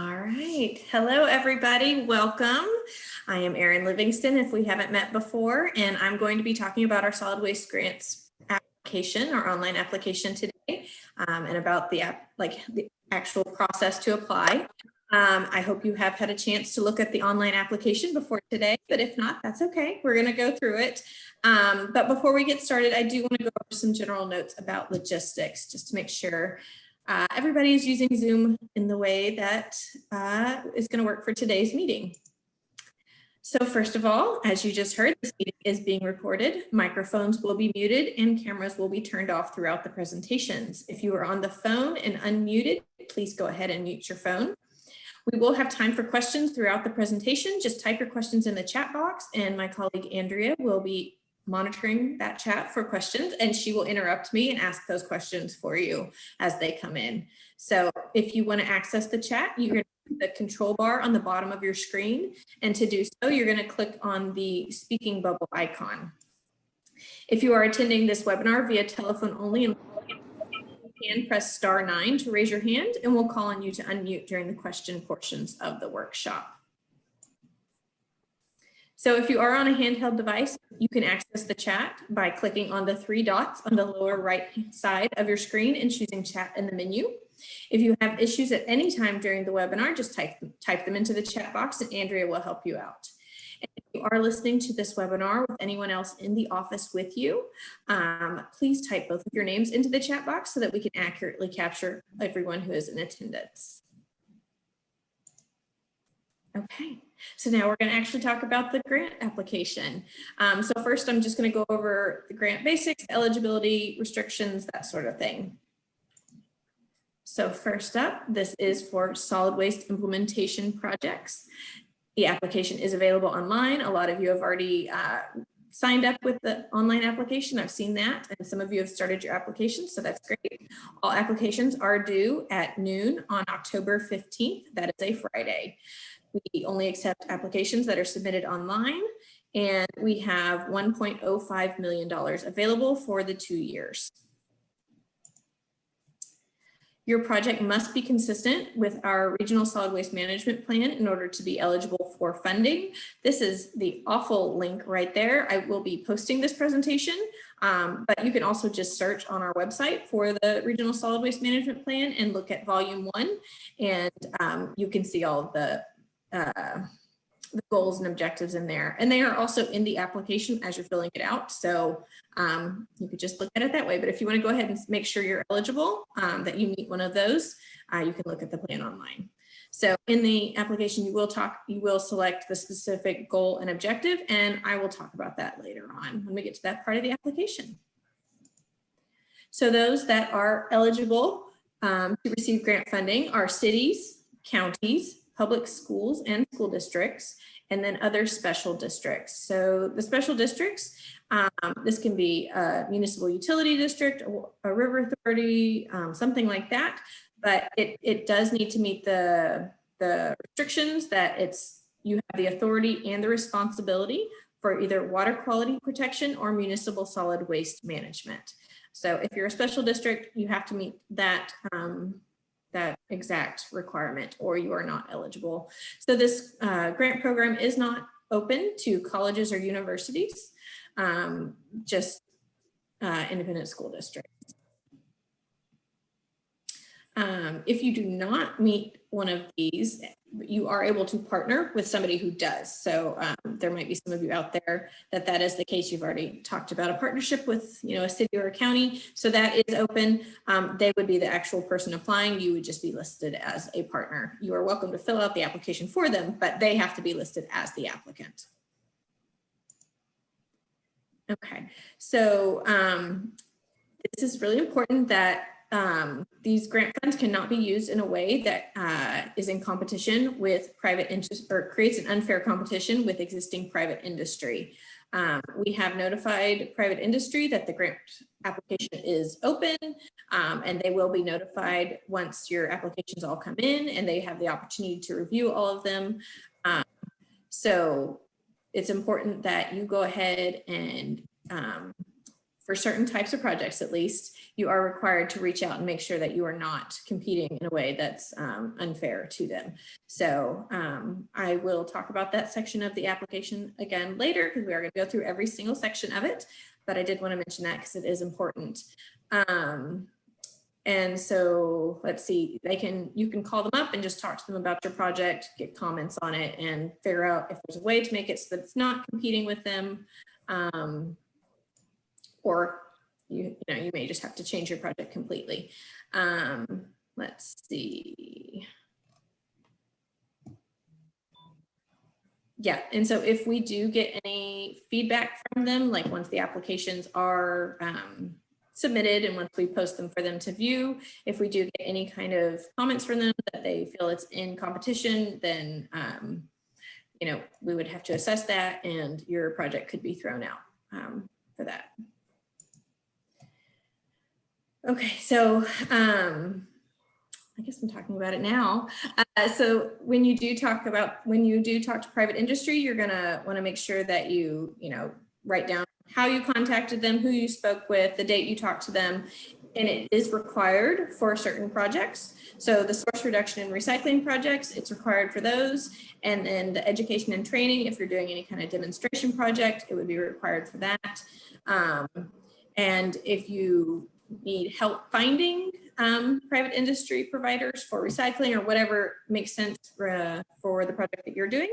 All right. Hello, everybody. Welcome. I am Erin Livingston, if we haven't met before, and I'm going to be talking about our solid waste grants application, our online application today, and about the actual process to apply. I hope you have had a chance to look at the online application before today, but if not, that's okay. We're going to go through it. But before we get started, I do want to go over some general notes about logistics, just to make sure everybody is using Zoom in the way that is going to work for today's meeting. So first of all, as you just heard, this meeting is being recorded. Microphones will be muted and cameras will be turned off throughout the presentations. If you are on the phone and unmuted, please go ahead and mute your phone. We will have time for questions throughout the presentation. Just type your questions in the chat box and my colleague Andrea will be monitoring that chat for questions, and she will interrupt me and ask those questions for you as they come in. So if you want to access the chat, you're going to the control bar on the bottom of your screen, and to do so, you're going to click on the speaking bubble icon. If you are attending this webinar via telephone only, you can press *9 to raise your hand, and we'll call on you to unmute during the question portions of the workshop. So if you are on a handheld device, you can access the chat by clicking on the 3 dots on the lower right side of your screen and choosing chat in the menu. If you have issues at any time during the webinar, just type them into the chat box and Andrea will help you out. And if you are listening to this webinar with anyone else in the office with you, please type both of your names into the chat box so that we can accurately capture everyone who is in attendance. Okay, so now we're going to actually talk about the grant application. So first, I'm just going to go over the grant basics, eligibility, restrictions, that sort of thing. So first up, this is for solid waste implementation projects. The application is available online. A lot of you have already signed up with the online application. I've seen that, and some of you have started your application, so that's great. All applications are due at noon on October 15th. That is a Friday. We only accept applications that are submitted online, and we have $1.05 million available for the 2 years. Your project must be consistent with our regional solid waste management plan in order to be eligible for funding. This is the awful link right there. I will be posting this presentation, but you can also just search on our website for the regional solid waste management plan and look at volume 1, and you can see all of the goals and objectives in there, and they are also in the application as you're filling it out, so you could just look at it that way. But if you want to go ahead and make sure you're eligible, that you meet one of those, you can look at the plan online. So in the application, you will select the specific goal and objective, and I will talk about that later on when we get to that part of the application. So those that are eligible to receive grant funding are cities, counties, public schools and school districts, and then other special districts. So the special districts, this can be a municipal utility district, a river authority, something like that, but it does need to meet the restrictions that you have the authority and the responsibility for either water quality protection or municipal solid waste management. So if you're a special district, you have to meet that exact requirement or you are not eligible. So this grant program is not open to colleges or universities, just independent school districts. If you do not meet one of these, you are able to partner with somebody who does. So there might be some of you out there that is the case. You've already talked about a partnership with a city or a county. So that is open. They would be the actual person applying. You would just be listed as a partner. You are welcome to fill out the application for them, but they have to be listed as the applicant. Okay, so this is really important that these grant funds cannot be used in a way that is in competition with private interest or creates an unfair competition with existing private industry. We have notified private industry that the grant application is open, and they will be notified once your applications all come in and they have the opportunity to review all of them. So it's important that you go ahead and for certain types of projects, at least, you are required to reach out and make sure that you are not competing in a way that's unfair to them. So I will talk about that section of the application again later, because we are going to go through every single section of it, but I did want to mention that because it is important. And so let's see, you can call them up and just talk to them about your project, get comments on it, and figure out if there's a way to make it so that it's not competing with them. Or you may just have to change your project completely. Let's see. Yeah, and so if we do get any feedback from them, like once the applications are submitted and once we post them for them to view, if we do get any kind of comments from them that they feel it's in competition, then we would have to assess that, and your project could be thrown out for that. Okay, so I guess I'm talking about it now. So when you do talk to private industry, you're gonna want to make sure that you write down how you contacted them, who you spoke with, the date you talked to them, and it is required for certain projects. So the source reduction and recycling projects, it's required for those. And then the education and training, if you're doing any kind of demonstration project, it would be required for that. And if you need help finding private industry providers for recycling or whatever makes sense for the project that you're doing,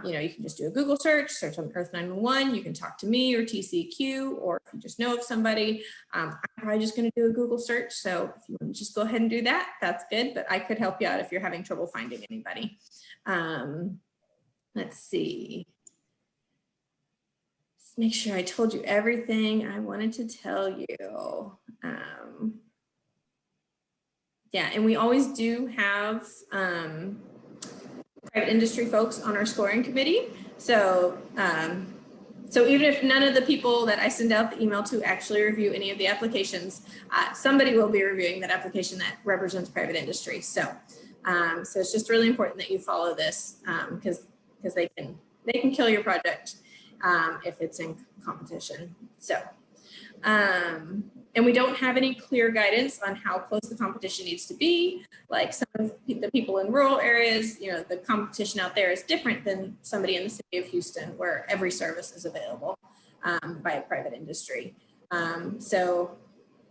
you can just do a Google search on Earth 911. You can talk to me or TCQ, or if you just know of somebody, I'm probably just going to do a Google search. So if you want to just go ahead and do that, that's good. But I could help you out if you're having trouble finding anybody. Let's see. Let's make sure I told you everything I wanted to tell you. Yeah, and we always do have private industry folks on our scoring committee. So, so even if none of the people that I send out the email to actually review any of the applications, somebody will be reviewing that application that represents private industry. So, so it's just really important that you follow this because they can kill your project if it's in competition. So. And we don't have any clear guidance on how close the competition needs to be. Like some of the people in rural areas, the competition out there is different than somebody in the city of Houston, where every service is available by a private industry. So,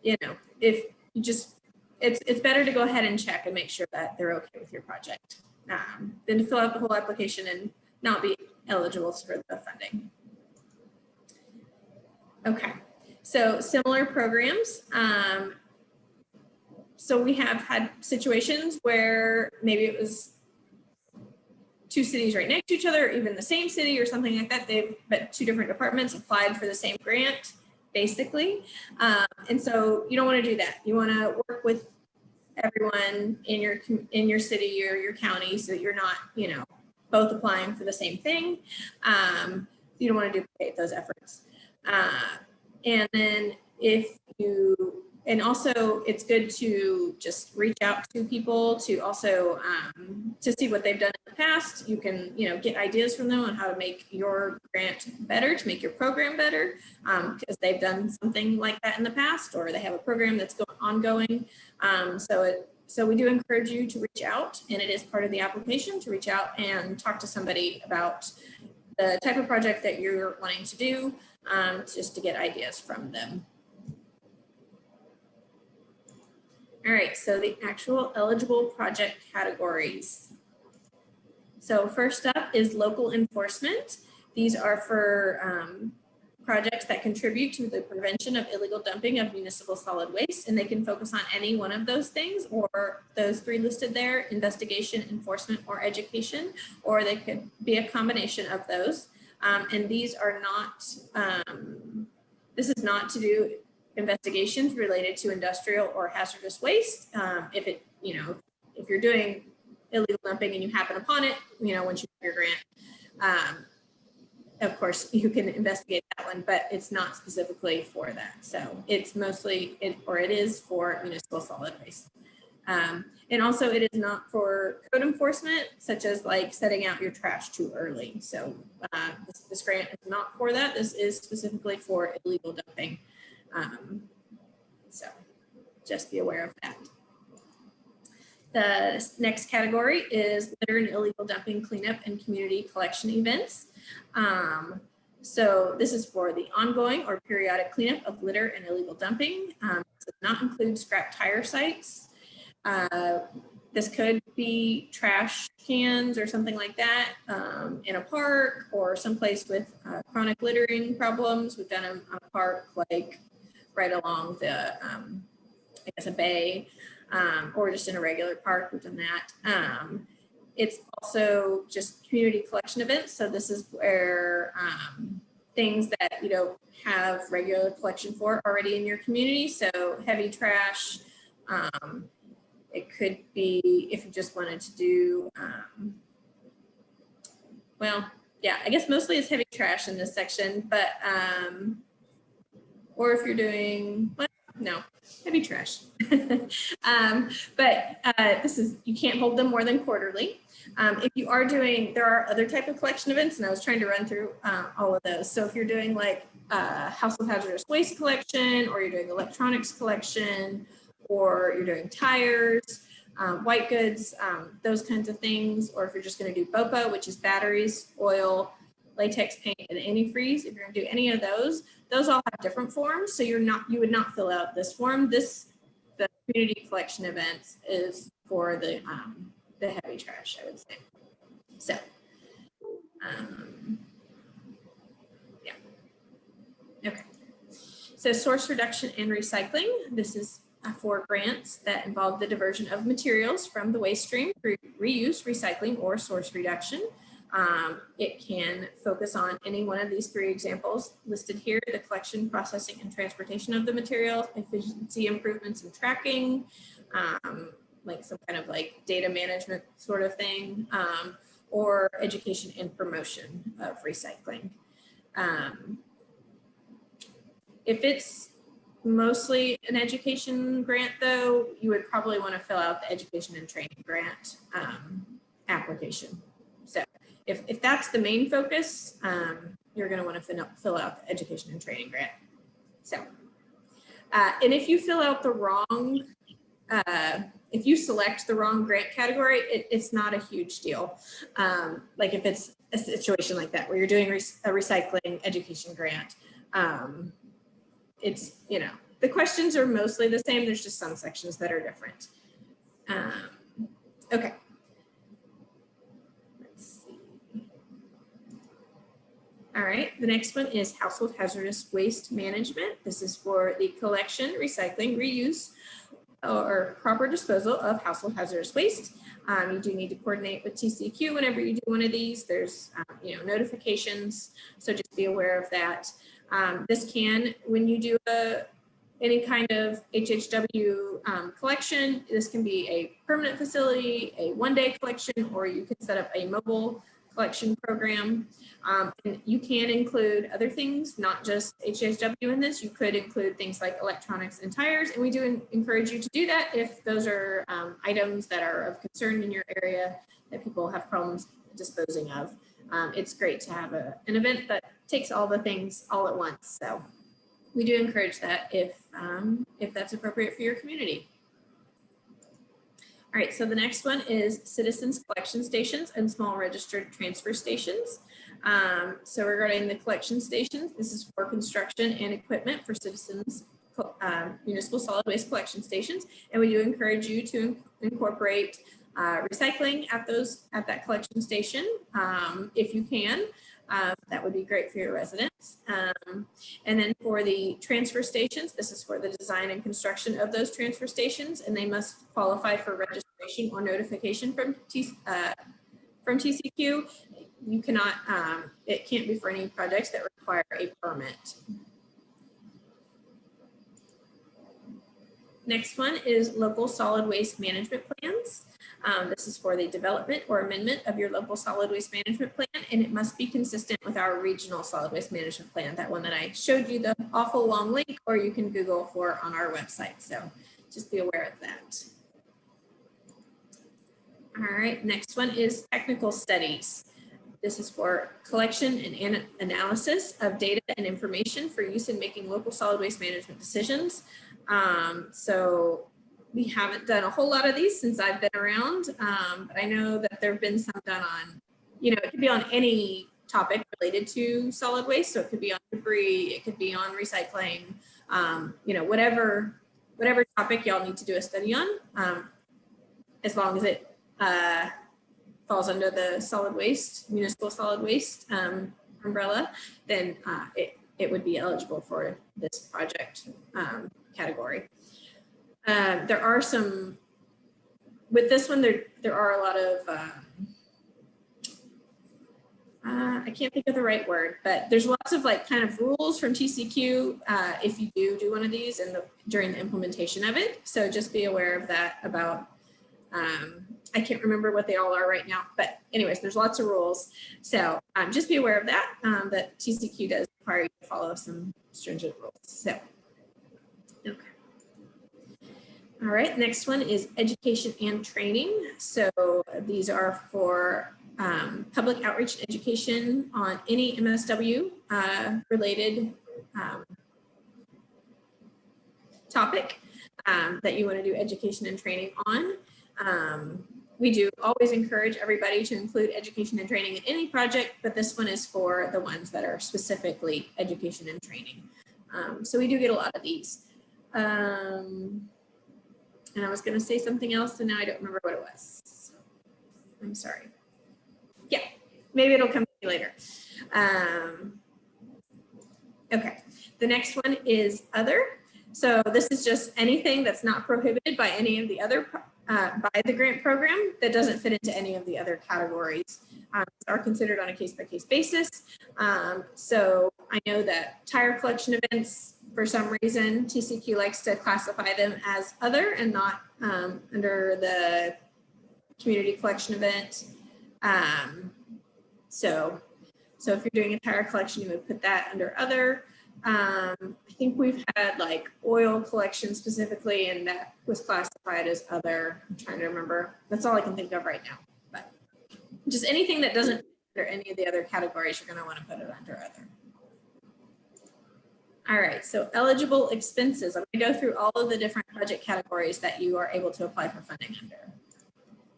if you just, it's better to go ahead and check and make sure that they're okay with your project than to fill out the whole application and not be eligible for the funding. Okay. So similar programs. So we have had situations where maybe it was two cities right next to each other, or even the same city or something like that. But two different departments applied for the same grant, basically. And so you don't want to do that. You want to work with everyone in your city or your county so that you're not, both applying for the same thing. You don't want to duplicate those efforts. And then and also it's good to just reach out to people to also to see what they've done in the past. You can, get ideas from them on how to make your grant better, to make your program better, because they've done something like that in the past, or they have a program that's ongoing. So we do encourage you to reach out, and it is part of the application to reach out and talk to somebody about the type of project that you're wanting to do, just to get ideas from them. All right, so the actual eligible project categories. So first up is local enforcement. These are for projects that contribute to the prevention of illegal dumping of municipal solid waste, and they can focus on any one of those things, or those three listed there: investigation, enforcement, or education, or they could be a combination of those. And these are not, this is not to do investigations related to industrial or hazardous waste. If you're doing illegal dumping and you happen upon it, once you do your grant, of course you can investigate that one, but it's not specifically for that. So it's mostly, it is for municipal solid waste. And also it is not for code enforcement, such as like setting out your trash too early. So this grant is not for that. This is specifically for illegal dumping. So just be aware of that. The next category is litter and illegal dumping cleanup and community collection events. So this is for the ongoing or periodic cleanup of litter and illegal dumping. This does not include scrap tire sites. This could be trash cans or something like that in a park or someplace with chronic littering problems. We've done a park like right along the, I guess, a bay, or just in a regular park. We've done that. It's also just community collection events. So this is where things that you don't have regular collection for already in your community. So heavy trash. It could be if you just wanted to do, well, yeah, I guess mostly it's heavy trash in this section, but, or if you're doing, well, no, heavy trash. But this is, you can't hold them more than quarterly. If you are doing, there are other type of collection events, and I was trying to run through all of those. So if you're doing like household hazardous waste collection, or you're doing electronics collection, or you're doing tires, white goods, those kinds of things, or if you're just going to do BOPA, which is batteries, oil, latex paint, and antifreeze, if you're going to do any of those all have different forms. So you would not fill out this form. The community collection events is for the heavy trash, I would say. So, yeah. Okay. So source reduction and recycling. This is for grants that involve the diversion of materials from the waste stream through reuse, recycling, or source reduction. It can focus on any one of these three examples listed here: the collection, processing, and transportation of the materials, efficiency improvements and tracking, like some kind of like data management sort of thing, or education and promotion of recycling. If it's mostly an education grant, though, you would probably want to fill out the education and training grant application. So if that's the main focus, you're going to want to fill out the education and training grant. So, and if you fill out the wrong, if you select the wrong grant category, it's not a huge deal. Like if it's a situation like that where you're doing a recycling education grant, it's, you know, the questions are mostly the same. There's just some sections that are different. Okay. Let's see. All right, the next one is household hazardous waste management. This is for the collection, recycling, reuse, or proper disposal of household hazardous waste. You do need to coordinate with TCEQ whenever you do one of these. There's you know, notifications, so just be aware of that. This can, when you do any kind of HHW collection, this can be a permanent facility, a one-day collection, or you can set up a mobile collection program. And you can include other things, not just HHW in this. You could include things like electronics and tires, and we do encourage you to do that if those are items that are of concern in your area that people have problems disposing of. It's great to have an event that takes all the things all at once. So we do encourage that if that's appropriate for your community. All right, so the next one is citizens collection stations and small registered transfer stations. So regarding the collection stations, this is for construction and equipment for citizens municipal solid waste collection stations, and we do encourage you to incorporate recycling at that collection station if you can. That would be great for your residents. And then for the transfer stations, this is for the design and construction of those transfer stations, and they must qualify for registration or notification from TCEQ. You cannot, it can't be for any projects that require a permit. Next one is local solid waste management plans. This is for the development or amendment of your local solid waste management plan, and it must be consistent with our regional solid waste management plan, that one that I showed you the awful long link, or you can Google for on our website. So just be aware of that. All right, next one is technical studies. This is for collection and analysis of data and information for use in making local solid waste management decisions. So we haven't done a whole lot of these since I've been around, but I know that there have been some done on, it could be on any topic related to solid waste. So it could be on debris, it could be on recycling, whatever topic y'all need to do a study on, as long as it falls under the solid waste, municipal solid waste umbrella, then it would be eligible for this project category. There are some, with this one, there are a lot of, I can't think of the right word, but there's lots of like kind of rules from TCQ if you do one of these during the implementation of it. So just be aware of that about, I can't remember what they all are right now, but anyways, there's lots of rules. So just be aware of that, that TCQ does require you to follow some stringent rules. So, okay. All right, next one is education and training. So these are for public outreach and education on any MSW related topic that you want to do education and training on. We do always encourage everybody to include education and training in any project, but this one is for the ones that are specifically education and training. So we do get a lot of these. And I was going to say something else, and now I don't remember what it was. I'm sorry. Yeah, maybe it'll come to me later. Okay, the next one is other. So this is just anything that's not prohibited by any of the other, by the grant program that doesn't fit into any of the other categories, are considered on a case-by-case basis. So I know that tire collection events, for some reason, TCQ likes to classify them as other and not under the community collection event. So if you're doing a tire collection, you would put that under other. I think we've had like oil collection specifically, and that was classified as other. I'm trying to remember. That's all I can think of right now. But just anything that doesn't fit under any of the other categories, you're going to want to put it under other. All right, so eligible expenses. I'm going to go through all of the different budget categories that you are able to apply for funding under.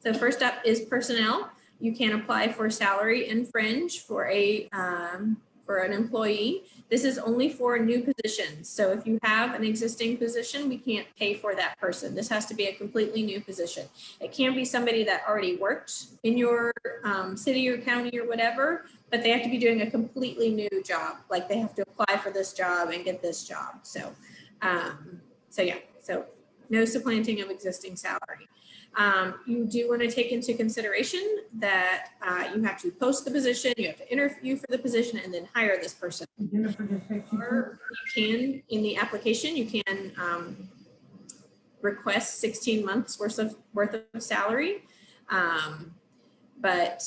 So first up is personnel. You can apply for salary and fringe for an employee. This is only for new positions. So if you have an existing position, we can't pay for that person. This has to be a completely new position. It can be somebody that already worked in your city or county or whatever, but they have to be doing a completely new job. Like they have to apply for this job and get this job. So, yeah, so no supplanting of existing salary. You do want to take into consideration that you have to post the position, you have to interview for the position, and then hire this person. Or you can, in the application, you can request 16 months worth of salary, but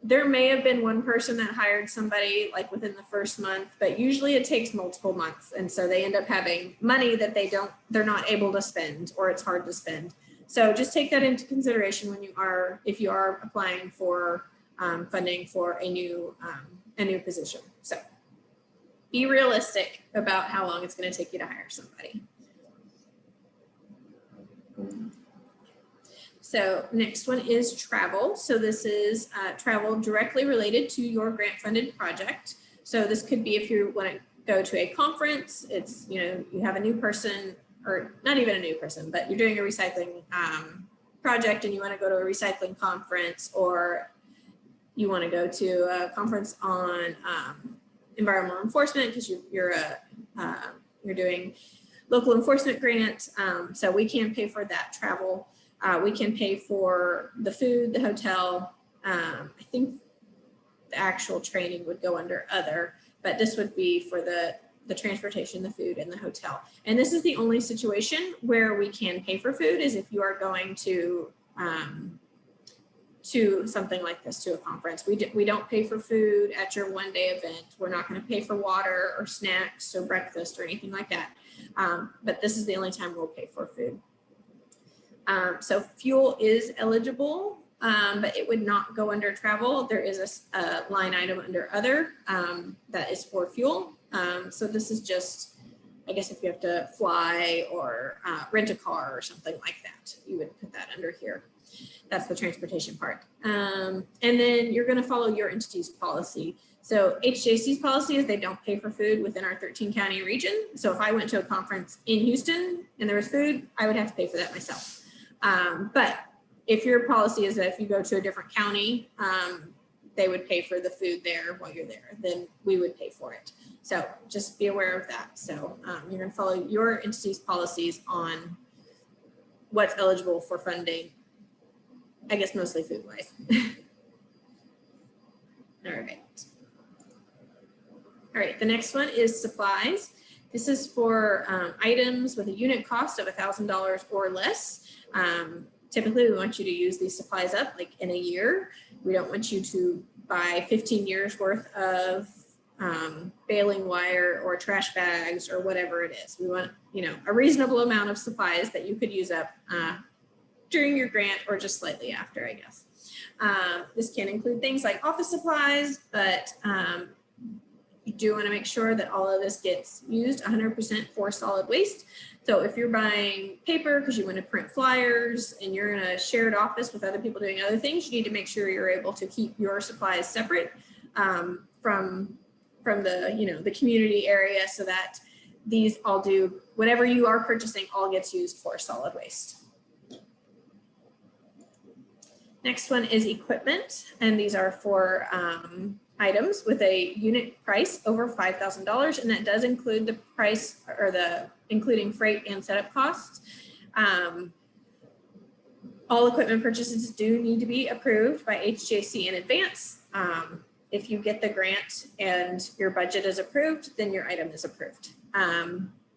there may have been one person that hired somebody like within the first month, but usually it takes multiple months. And so they end up having money that they're not able to spend, or it's hard to spend. So just take that into consideration when if you are applying for funding for a new position. So be realistic about how long it's going to take you to hire somebody. So next one is travel. So this is travel directly related to your grant funded project. So this could be if you want to go to a conference, it's, you have a new person, or not even a new person, but you're doing a recycling project and you want to go to a recycling conference, or you want to go to a conference on environmental enforcement because you're doing local enforcement grant. So we can pay for that travel. We can pay for the food, the hotel. I think the actual training would go under other, but this would be for the transportation, the food, and the hotel. And this is the only situation where we can pay for food, is if you are going to something like this, to a conference. We don't pay for food at your one-day event. We're not going to pay for water or snacks or breakfast or anything like that. But this is the only time we'll pay for food. So fuel is eligible but it would not go under travel. There is a line item under other that is for fuel. So this is just, I guess if you have to fly or rent a car or something like that, you would put that under here. That's the transportation part. And then you're going to follow your entity's policy. So HJC's policy is they don't pay for food within our 13 county region. So if I went to a conference in Houston and there was food, I would have to pay for that myself. But if your policy is that if you go to a different county, they would pay for the food there while you're there, then we would pay for it. So just be aware of that. So you're going to follow your entity's policies on what's eligible for funding, I guess mostly food wise. All right. All right, the next one is supplies. This is for items with a unit cost of $1,000 or less. Typically, we want you to use these supplies up like in a year. We don't want you to buy 15 years worth of baling wire or trash bags or whatever it is. We want, a reasonable amount of supplies that you could use up during your grant or just slightly after, I guess. This can include things like office supplies, but you do want to make sure that all of this gets used 100% for solid waste. So if you're buying paper because you want to print flyers and you're in a shared office with other people doing other things, you need to make sure you're able to keep your supplies separate from the the community area, so that these all do, whatever you are purchasing all gets used for solid waste. Next one is equipment, and these are for items with a unit price over $5,000, and that does include the price or including freight and setup costs. All equipment purchases do need to be approved by HJC in advance. If you get the grant and your budget is approved, then your item is approved.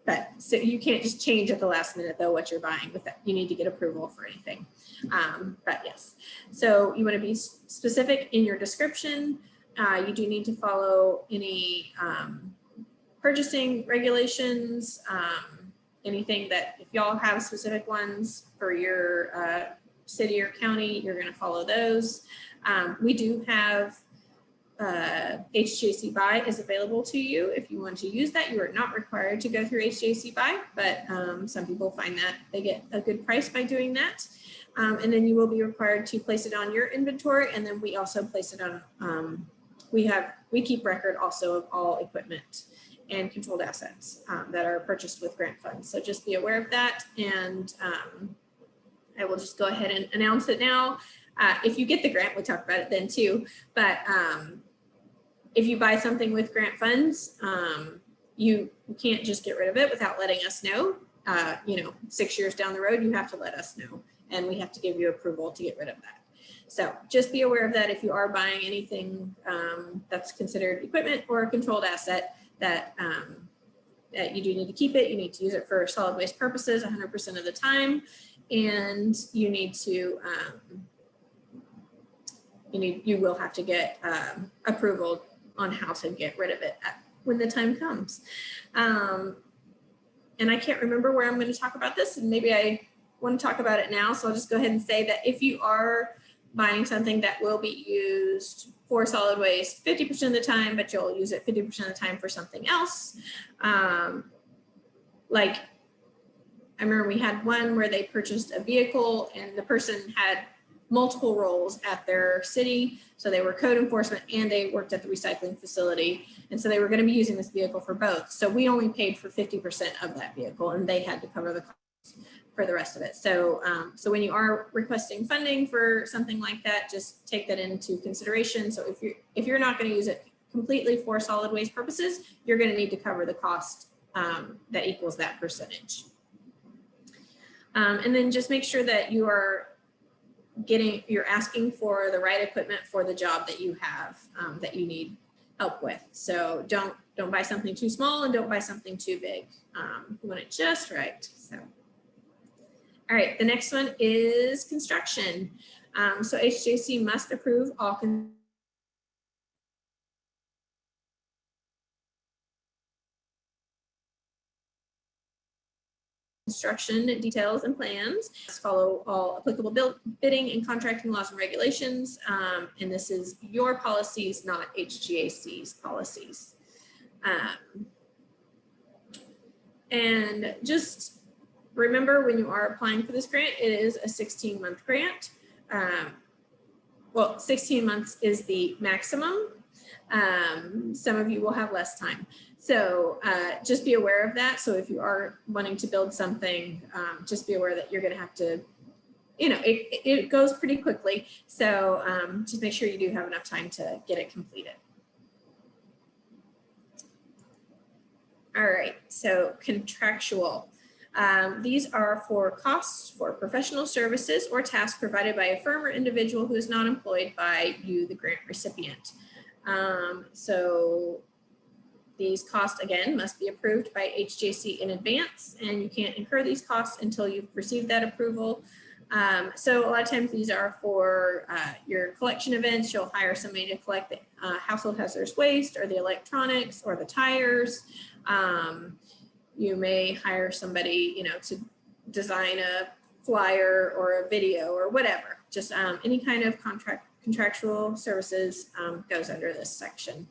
But so you can't just change at the last minute though what you're buying with that. You need to get approval for anything. But yes, so you want to be specific in your description. You do need to follow any purchasing regulations, anything that if y'all have specific ones for your city or county, you're going to follow those. We do have HJC Buy is available to you. If you want to use that, you are not required to go through HJC Buy, but some people find that they get a good price by doing that. And then you will be required to place it on your inventory, and then we also place it on, we keep record also of all equipment and controlled assets that are purchased with grant funds. So just be aware of that, and I will just go ahead and announce it now. If you get the grant, we'll talk about it then too, but if you buy something with grant funds, you can't just get rid of it without letting us know. 6 years down the road, you have to let us know, and we have to give you approval to get rid of that. So just be aware of that if you are buying anything that's considered equipment or a controlled asset, that you do need to keep it. You need to use it for solid waste purposes 100% of the time, and you need to you will have to get approval on how to get rid of it when the time comes. And I can't remember where I'm going to talk about this, and maybe I want to talk about it now. So I'll just go ahead and say that if you are buying something that will be used for solid waste 50% of the time, but you'll use it 50% of the time for something else. Like I remember we had one where they purchased a vehicle and the person had multiple roles at their city. So they were code enforcement and they worked at the recycling facility. And so they were going to be using this vehicle for both. So we only paid for 50% of that vehicle, and they had to cover the cost for the rest of it. So, so when you are requesting funding for something like that, just take that into consideration. So if you're not going to use it completely for solid waste purposes, you're going to need to cover the cost that equals that percentage. And then just make sure that you're asking for the right equipment for the job that you have, that you need help with. So don't buy something too small and don't buy something too big. You want it just right. So, all right, the next one is construction. So HJC must approve all construction details and plans. Follow all applicable bidding and contracting laws and regulations. And this is your policies, not HGAC's policies. And just remember, when you are applying for this grant, it is a 16-month grant. Well, 16 months is the maximum. Some of you will have less time. So just be aware of that. So if you are wanting to build something, just be aware that you're going to have to, you know, it goes pretty quickly. So just make sure you do have enough time to get it completed. All right, so contractual. These are for costs for professional services or tasks provided by a firm or individual who is not employed by you, the grant recipient. So these costs, again, must be approved by HGAC in advance, and you can't incur these costs until you've received that approval. So a lot of times these are for your collection events. You'll hire somebody to collect the household hazardous waste or the electronics or the tires. You may hire somebody, you know, to design a flyer or a video or whatever. Just any kind of contractual services goes under this section.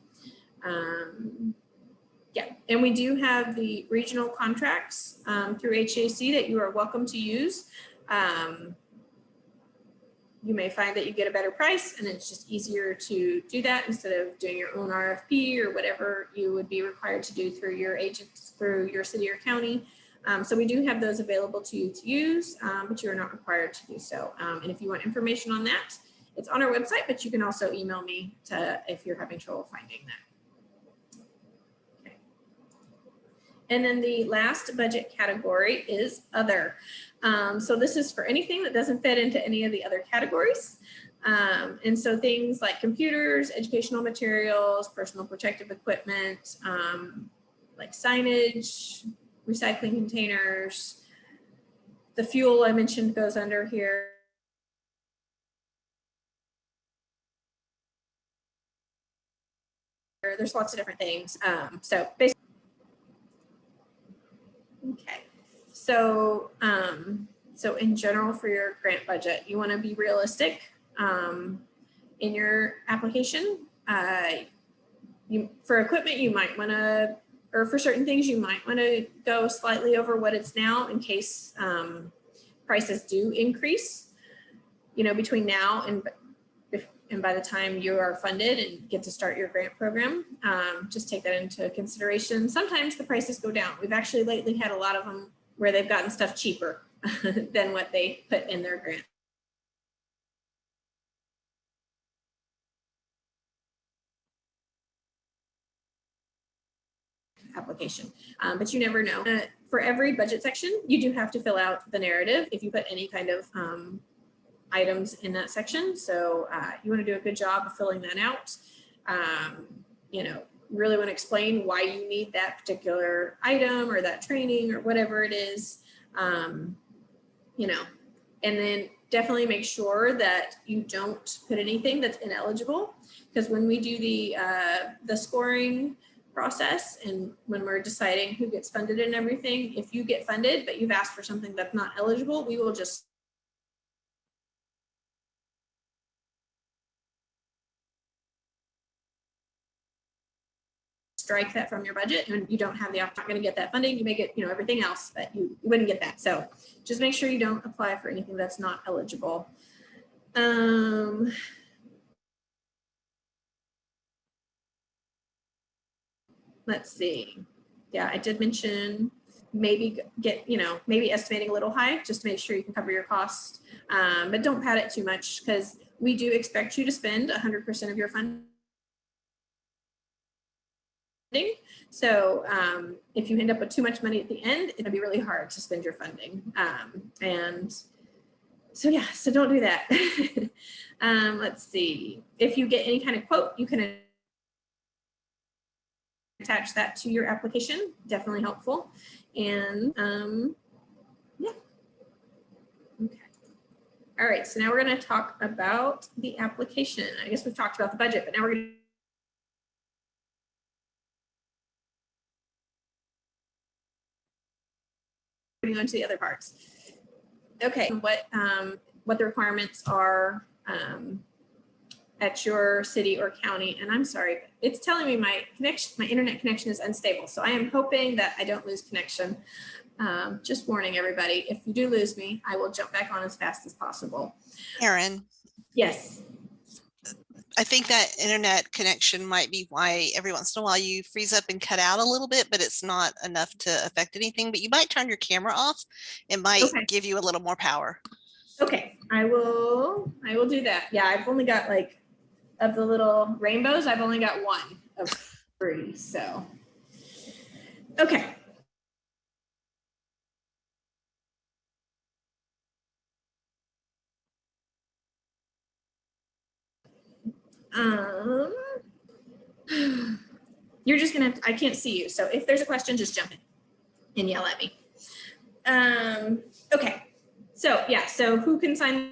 Yeah, and we do have the regional contracts through HGAC that you are welcome to use. You may find that you get a better price, and it's just easier to do that instead of doing your own RFP or whatever you would be required to do through your agents, through your city or county. So we do have those available to you to use, but you are not required to do so. And if you want information on that, it's on our website, but you can also email me if you're having trouble finding that. Okay. And then the last budget category is other. So this is for anything that doesn't fit into any of the other categories. And so things like computers, educational materials, personal protective equipment, like signage, recycling containers. The fuel I mentioned goes under here. There's lots of different things. So basically, okay. So, so in general for your grant budget, you want to be realistic in your application. For equipment, you might want to, or for certain things, you might want to go slightly over what it's now in case prices do increase, you know, between now and by the time you are funded and get to start your grant program. Just take that into consideration. Sometimes the prices go down. We've actually lately had a lot of them where they've gotten stuff cheaper than what they put in their grant application. But you never know. For every budget section, you do have to fill out the narrative if you put any kind of items in that section. So you want to do a good job of filling that out. You know, really want to explain why you need that particular item or that training or whatever it is. You know, and then definitely make sure that you don't put anything that's ineligible, because when we do the scoring process and when we're deciding who gets funded and everything, if you get funded but you've asked for something that's not eligible, we will just strike that from your budget, and you don't have the option, not going to get that funding. You may get, you know, everything else, but you wouldn't get that. So just make sure you don't apply for anything that's not eligible. Let's see. Yeah, I did mention maybe maybe estimating a little high just to make sure you can cover your costs, but don't pad it too much, because we do expect you to spend 100% of your funding. So if you end up with too much money at the end, it'll be really hard to spend your funding. And so yeah, so don't do that. Let's see. If you get any kind of quote, you can attach that to your application. Definitely helpful. And yeah. Okay. All right, so now we're going to talk about the application. I guess we've talked about the budget, but now we're going to on to the other parts. Okay, what the requirements are at your city or county. And I'm sorry, it's telling me my internet connection is unstable. So I am hoping that I don't lose connection. Just warning everybody, if you do lose me, I will jump back on as fast as possible. Erin. Yes. I think that internet connection might be why every once in a while you freeze up and cut out a little bit, but it's not enough to affect anything. But you might turn your camera off. It might give you a little more power. Okay, I will do that. Yeah, I've only got, like, of the little rainbows, I've only got one of 3, so. Okay. You're just gonna I can't see you. So if there's a question, just jump in and yell at me. Okay. So yeah, so who can sign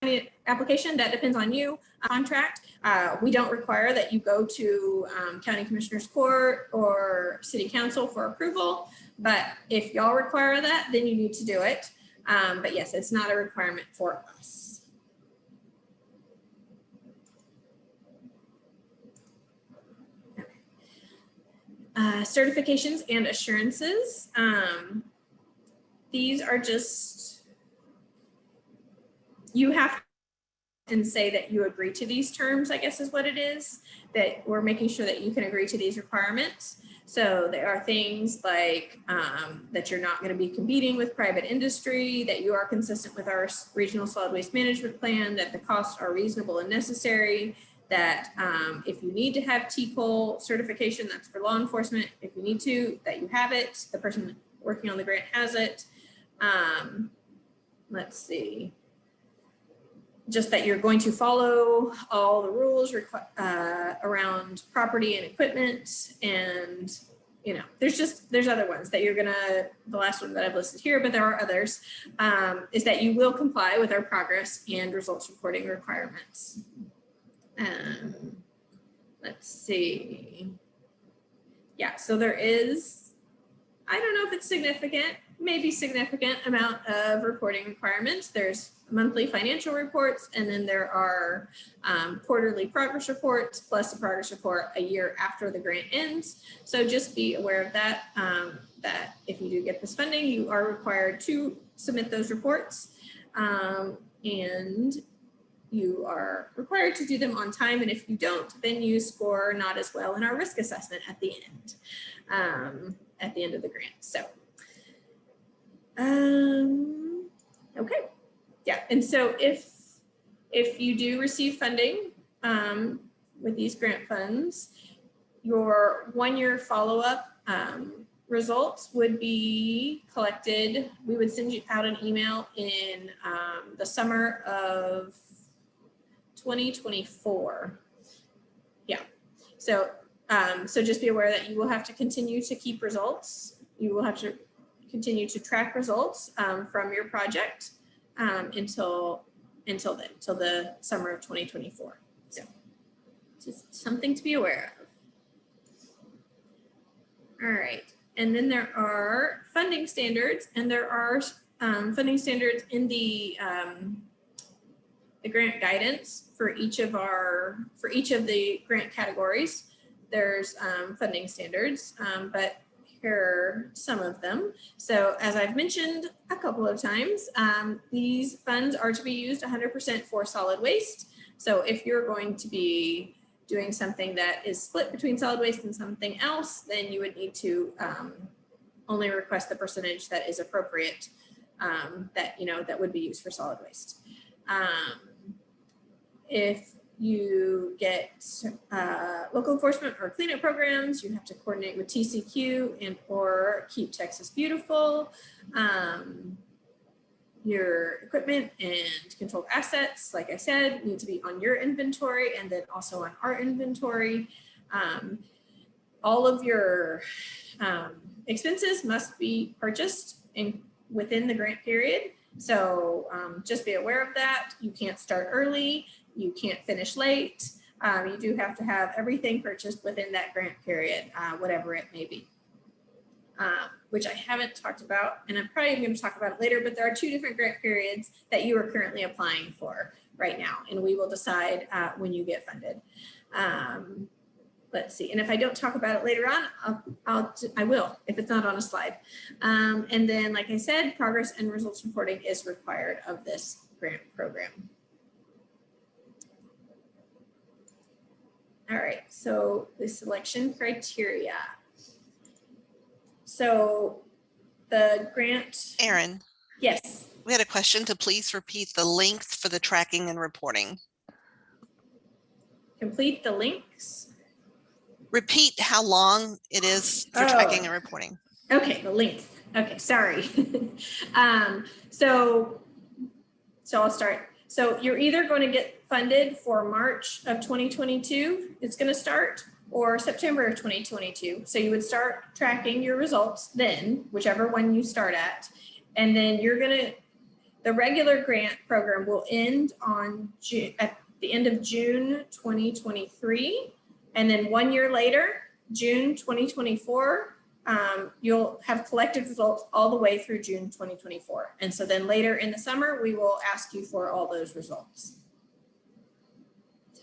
the application? That depends on you. Contract. We don't require that you go to County Commissioner's Court or City Council for approval, but if y'all require that, then you need to do it. But yes, it's not a requirement for us. Certifications and assurances. These are just, you have to say that you agree to these terms, I guess is what it is, that we're making sure that you can agree to these requirements. So there are things like that you're not going to be competing with private industry, that you are consistent with our regional solid waste management plan, that the costs are reasonable and necessary, that if you need to have TCOL certification, that's for law enforcement. If you need to, that you have it. The person working on the grant has it. Let's see. Just that you're going to follow all the rules around property and equipment. And, you know, there's other ones that you're gonna, the last one that I've listed here, but there are others, is that you will comply with our progress and results reporting requirements. Let's see. Yeah, so there is, I don't know if it's significant, maybe significant amount of reporting requirements. There's monthly financial reports, and then there are quarterly progress reports, plus a progress report a year after the grant ends. So just be aware of that, that if you do get this funding, you are required to submit those reports. And you are required to do them on time, and if you don't, then you score not as well in our risk assessment at the end of the grant. So, okay, yeah, and so if you do receive funding with these grant funds, your one-year follow-up results would be collected. We would send you out an email in the summer of 2024. Yeah. So so just be aware that you will have to continue to keep results. You will have to continue to track results from your project until the summer of 2024. So just something to be aware of. All right. And then there are funding standards, and there are funding standards in the grant guidance for each of the grant categories. There's funding standards, but here are some of them. So as I've mentioned a couple of times, these funds are to be used 100% for solid waste. So if you're going to be doing something that is split between solid waste and something else, then you would need to only request the percentage that is appropriate, that would be used for solid waste. If you get local enforcement or cleanup programs, you have to coordinate with TCQ and or Keep Texas Beautiful. Your equipment and controlled assets, like I said, need to be on your inventory and then also on our inventory. All of your expenses must be purchased within the grant period. So just be aware of that. You can't start early. You can't finish late. You do have to have everything purchased within that grant period, whatever it may be. Which I haven't talked about, and I'm probably going to talk about it later, but there are 2 different grant periods that you are currently applying for right now, and we will decide when you get funded. Let's see, and if I don't talk about it later on, I will, if it's not on a slide. And then, like I said, progress and results reporting is required of this grant program. All right, so the selection criteria. So the grant. Erin. Yes. We had a question to please repeat the length for the tracking and reporting. Complete the links. Repeat how long it is for tracking and reporting. Okay, the length. Okay, sorry. So I'll start. So you're either going to get funded for March of 2022, it's going to start, or September of 2022. So you would start tracking your results then, whichever one you start at. And then the regular grant program will end at the end of June 2023. And then 1 year later, June 2024, you'll have collected results all the way through June 2024. And so then later in the summer, we will ask you for all those results.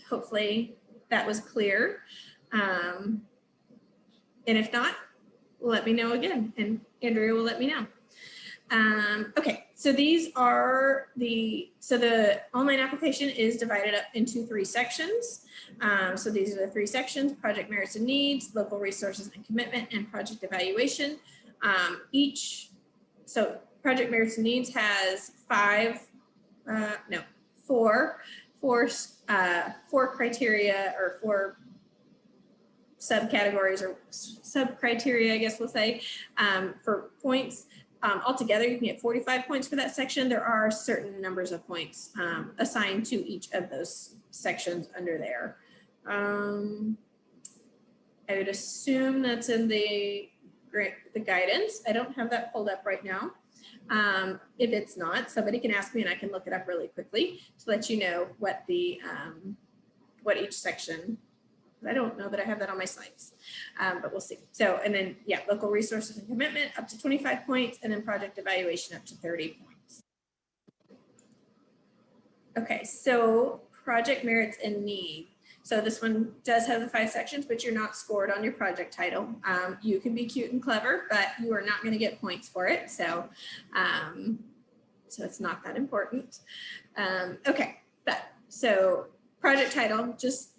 Hopefully that was clear. And if not, let me know again, and Andrea will let me know. Okay, so these are the online application is divided up into 3 sections. So these are the 3 sections: project merits and needs, local resources and commitment, and project evaluation. So project merits and needs has 4 criteria, or 4 subcategories or sub-criteria, I guess we'll say, for points. Altogether, you can get 45 points for that section. There are certain numbers of points assigned to each of those sections under there. I would assume that's in the guidance. I don't have that pulled up right now. If it's not, somebody can ask me and I can look it up really quickly to let you know what what each section. I don't know that I have that on my slides, but we'll see. So, and then, yeah, local resources and commitment up to 25 points, and then project evaluation up to 30 points. Okay, so project merits and need. So this one does have the 5 sections, but you're not scored on your project title. You can be cute and clever, but you are not going to get points for it. So, so it's not that important. Okay, so project title, just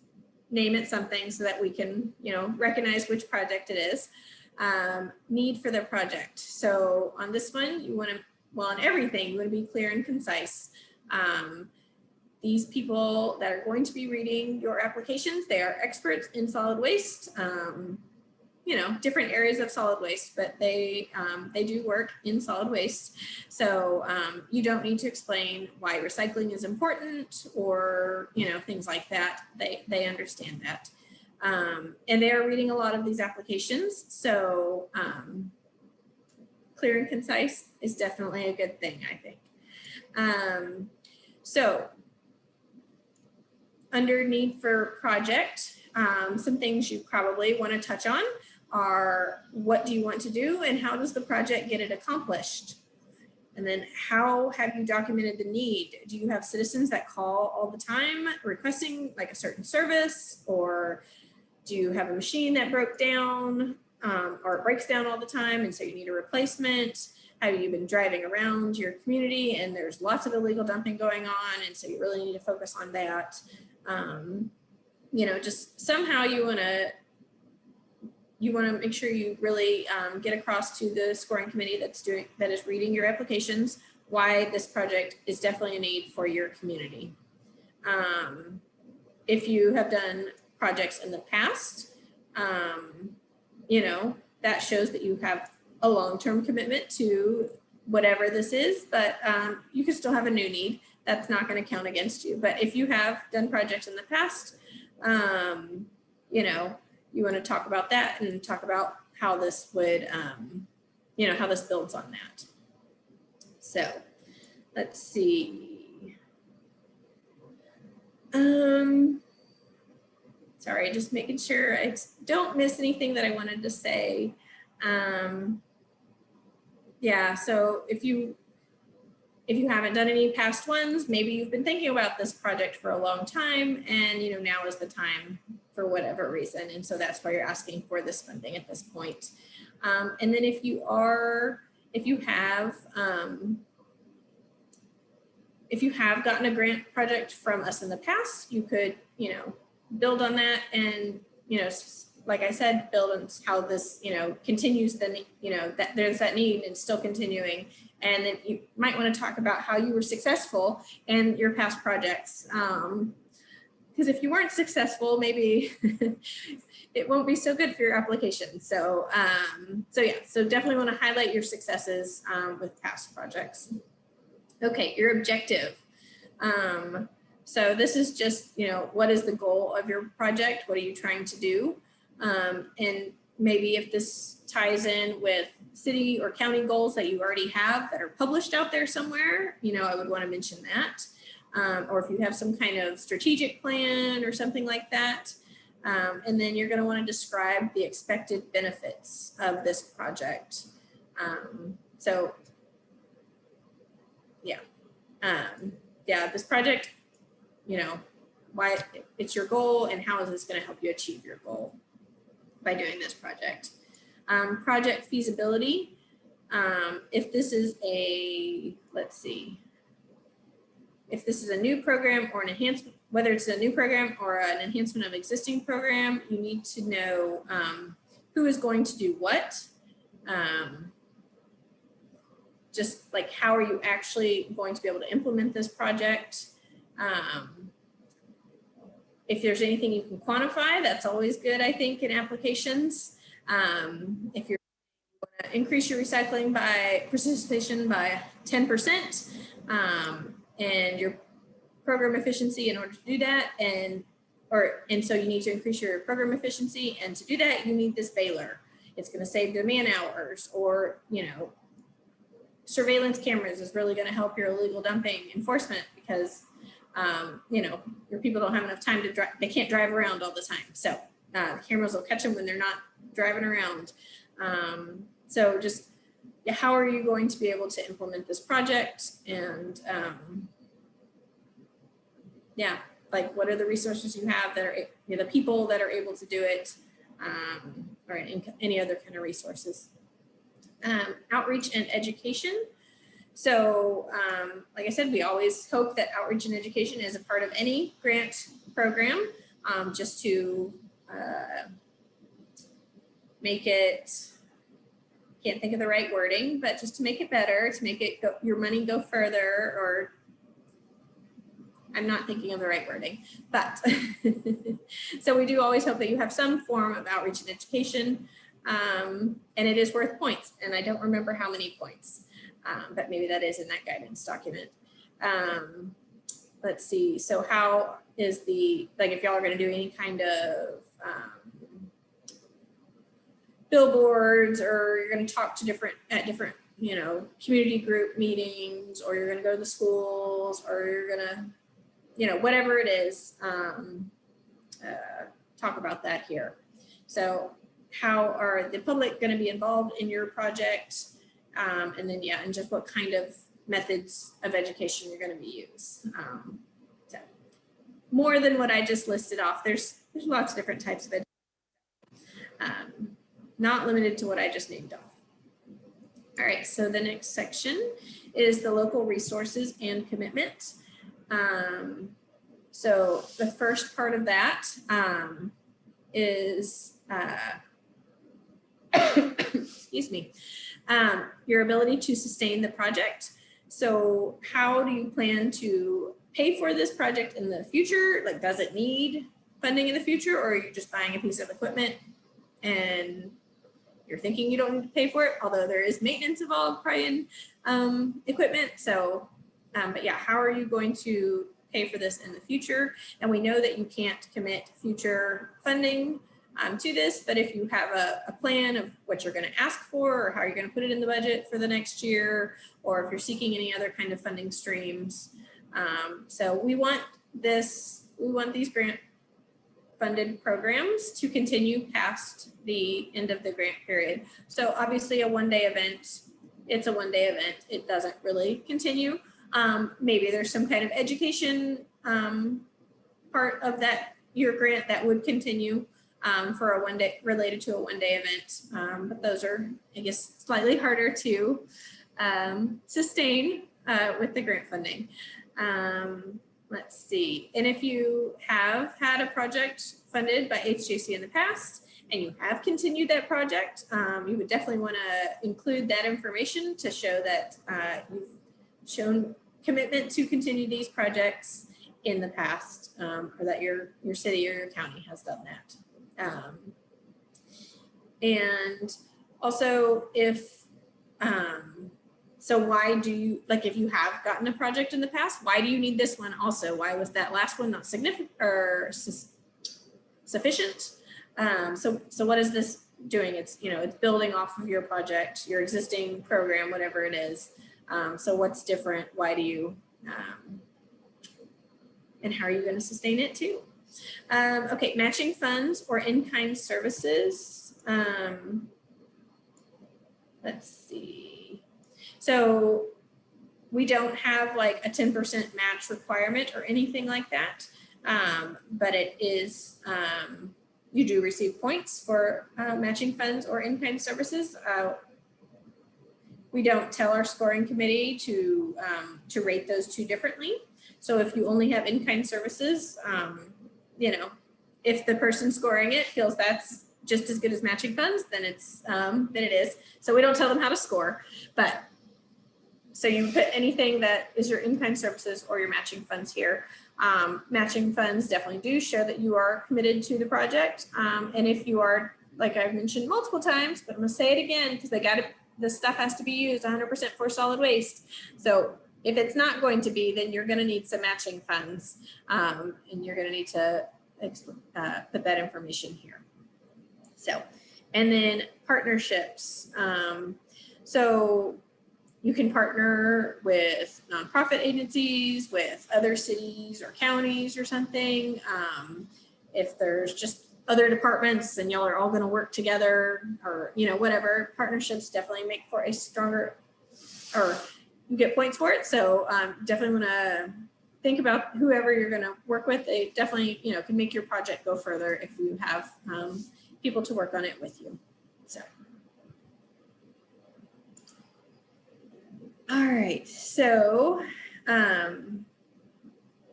name it something so that we can, recognize which project it is. Need for the project. So on this one, you want to, on everything, you want to be clear and concise. These people that are going to be reading your applications, they are experts in solid waste, different areas of solid waste, but they do work in solid waste. So you don't need to explain why recycling is important, or, things like that. They understand that. And they are reading a lot of these applications. So clear and concise is definitely a good thing, I think. So under need for project, some things you probably want to touch on are, what do you want to do and how does the project get it accomplished? And then, how have you documented the need? Do you have citizens that call all the time requesting like a certain service, or do you have a machine that broke down or it breaks down all the time and so you need a replacement? Have you been driving around your community and there's lots of illegal dumping going on, and so you really need to focus on that? Just somehow you want to make sure you really get across to the scoring committee that is reading your applications why this project is definitely a need for your community. If you have done projects in the past, that shows that you have a long-term commitment to whatever this is, but you can still have a new need. That's not going to count against you. But if you have done projects in the past, you want to talk about that and talk about how this would, how this builds on that. So let's see. Sorry, just making sure I don't miss anything that I wanted to say. Yeah, so if you haven't done any past ones, maybe you've been thinking about this project for a long time, and now is the time for whatever reason. And so that's why you're asking for this funding at this point. And then if you have gotten a grant project from us in the past, you could, build on that and, like I said, build on how this, continues the, that there's that need and still continuing. And then you might want to talk about how you were successful in your past projects. Because if you weren't successful, maybe it won't be so good for your application. So, so definitely want to highlight your successes with past projects. Okay, your objective. So this is just, what is the goal of your project? What are you trying to do? And maybe if this ties in with city or county goals that you already have that are published out there somewhere, I would want to mention that. Or if you have some kind of strategic plan or something like that. And then you're going to want to describe the expected benefits of this project. This project, why it's your goal and how is this going to help you achieve your goal by doing this project. Project feasibility. If this is if this is a new program or an enhancement, whether it's a new program or an enhancement of existing program, you need to know who is going to do what. Just like, how are you actually going to be able to implement this project? If there's anything you can quantify, that's always good, I think, in applications. If you're going to increase your recycling participation by 10%, and your program efficiency in order to do that, and so you need to increase your program efficiency, and to do that, you need this baler. It's going to save your man hours, or surveillance cameras is really going to help your illegal dumping enforcement, because your people don't have enough time to drive. They can't drive around all the time. So the cameras will catch them when they're not driving around. So just, how are you going to be able to implement this project? And like, what are the resources you have that are, the people that are able to do it, or any other kind of resources. Outreach and education. So like I said, we always hope that outreach and education is a part of any grant program, just to make it, can't think of the right wording, but just to make it better, to make it your money go further, or I'm not thinking of the right wording, but so we do always hope that you have some form of outreach and education, and it is worth points, and I don't remember how many points, but maybe that is in that guidance document. Let's see, so how is like, if y'all are going to do any kind of billboards, or you're going to talk to different community group meetings, or you're going to go to the schools, or you're going to, whatever it is, talk about that here. So how are the public going to be involved in your project? And then, and just what kind of methods of education you're going to be used. So more than what I just listed off, there's lots of different types of education, not limited to what I just named off. All right, so the next section is the local resources and commitment. So the first part of that is, excuse me, your ability to sustain the project. So how do you plan to pay for this project in the future? Like, does it need funding in the future, or are you just buying a piece of equipment and you're thinking you don't need to pay for it? Although there is maintenance involved probably in equipment. So, but yeah, how are you going to pay for this in the future? And we know that you can't commit future funding to this, but if you have a plan of what you're going to ask for, or how you're going to put it in the budget for the next year, or if you're seeking any other kind of funding streams. So we want these grant funded programs to continue past the end of the grant period. So obviously a one-day event, it's a one-day event. It doesn't really continue. Maybe there's some kind of education part of that your grant that would continue for a one-day, related to a one-day event. But those are, I guess, slightly harder to sustain with the grant funding. Let's see. And if you have had a project funded by HJC in the past and you have continued that project, you would definitely want to include that information to show that you've shown commitment to continue these projects in the past, or that your city or your county has done that. And also if, so why do you, like if you have gotten a project in the past, why do you need this one also? Why was that last one not significant or sufficient? So what is this doing? It's, it's building off of your project, your existing program, whatever it is. So what's different? Why do you, and how are you going to sustain it too? Okay, matching funds or in-kind services. Let's see. So we don't have like a 10% match requirement or anything like that, but it is, you do receive points for matching funds or in-kind services. We don't tell our scoring committee to rate those two differently. So if you only have in-kind services, if the person scoring it feels that's just as good as matching funds, then it is. So we don't tell them how to score, but so you put anything that is your in-kind services or your matching funds here. Matching funds definitely do show that you are committed to the project. And if you are, like I've mentioned multiple times, but I'm gonna say it again because the stuff has to be used 100% for solid waste. So if it's not going to be, then you're going to need some matching funds, and you're going to need to put that information here. So, and then partnerships. So you can partner with nonprofit agencies, with other cities or counties or something. If there's just other departments and y'all are all going to work together, or whatever, partnerships definitely make for a stronger, or you get points for it. So definitely want to think about whoever you're going to work with. They definitely can make your project go further if you have people to work on it with you. So all right, so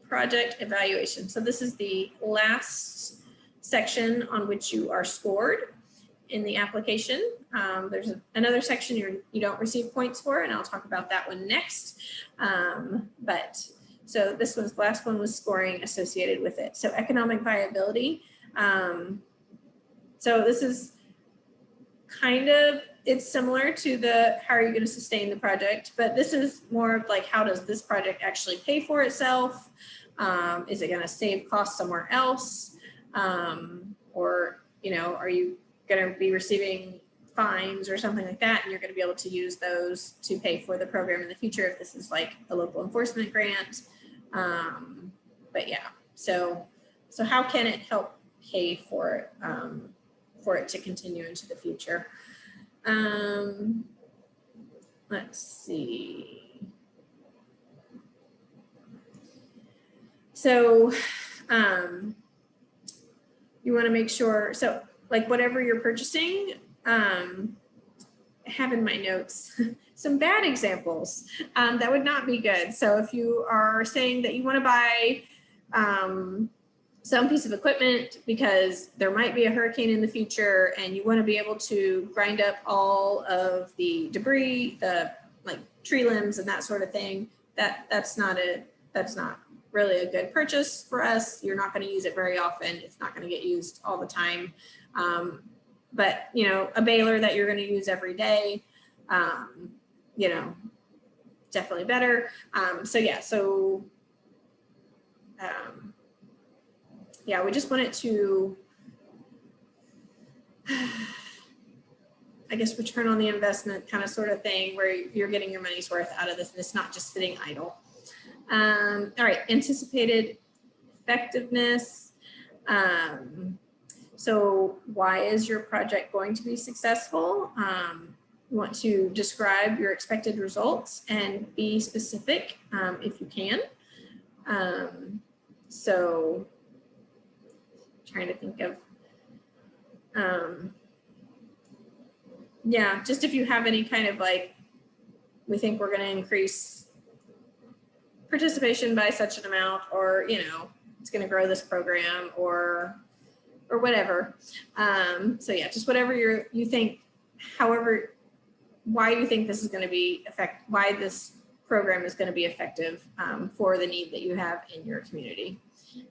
project evaluation. So this is the last section on which you are scored in the application. There's another section you don't receive points for, and I'll talk about that one next. But so this last one was scoring associated with it. So economic viability. So this is kind of, it's similar to the how are you going to sustain the project, but this is more of like, how does this project actually pay for itself? Is it going to save costs somewhere else? Or, are you going to be receiving fines or something like that, and you're going to be able to use those to pay for the program in the future if this is like a local enforcement grant. But yeah, so how can it help pay for it to continue into the future? Let's see. So you want to make sure, so like whatever you're purchasing, I have in my notes some bad examples that would not be good. So if you are saying that you want to buy some piece of equipment because there might be a hurricane in the future and you want to be able to grind up all of the debris, the like tree limbs and that sort of thing, that's not really a good purchase for us. You're not going to use it very often. It's not going to get used all the time. But a baler that you're going to use every day, definitely better. Yeah, we just want it to, I guess, return on the investment kind of sort of thing where you're getting your money's worth out of this and it's not just sitting idle. All right, anticipated effectiveness. So why is your project going to be successful? You want to describe your expected results and be specific if you can. So trying to think of, yeah, just if you have any kind of like, we think we're going to increase participation by such an amount, or, you know, it's going to grow this program or whatever. So yeah, just whatever you think, however, why you think this is going to be why this program is going to be effective for the need that you have in your community.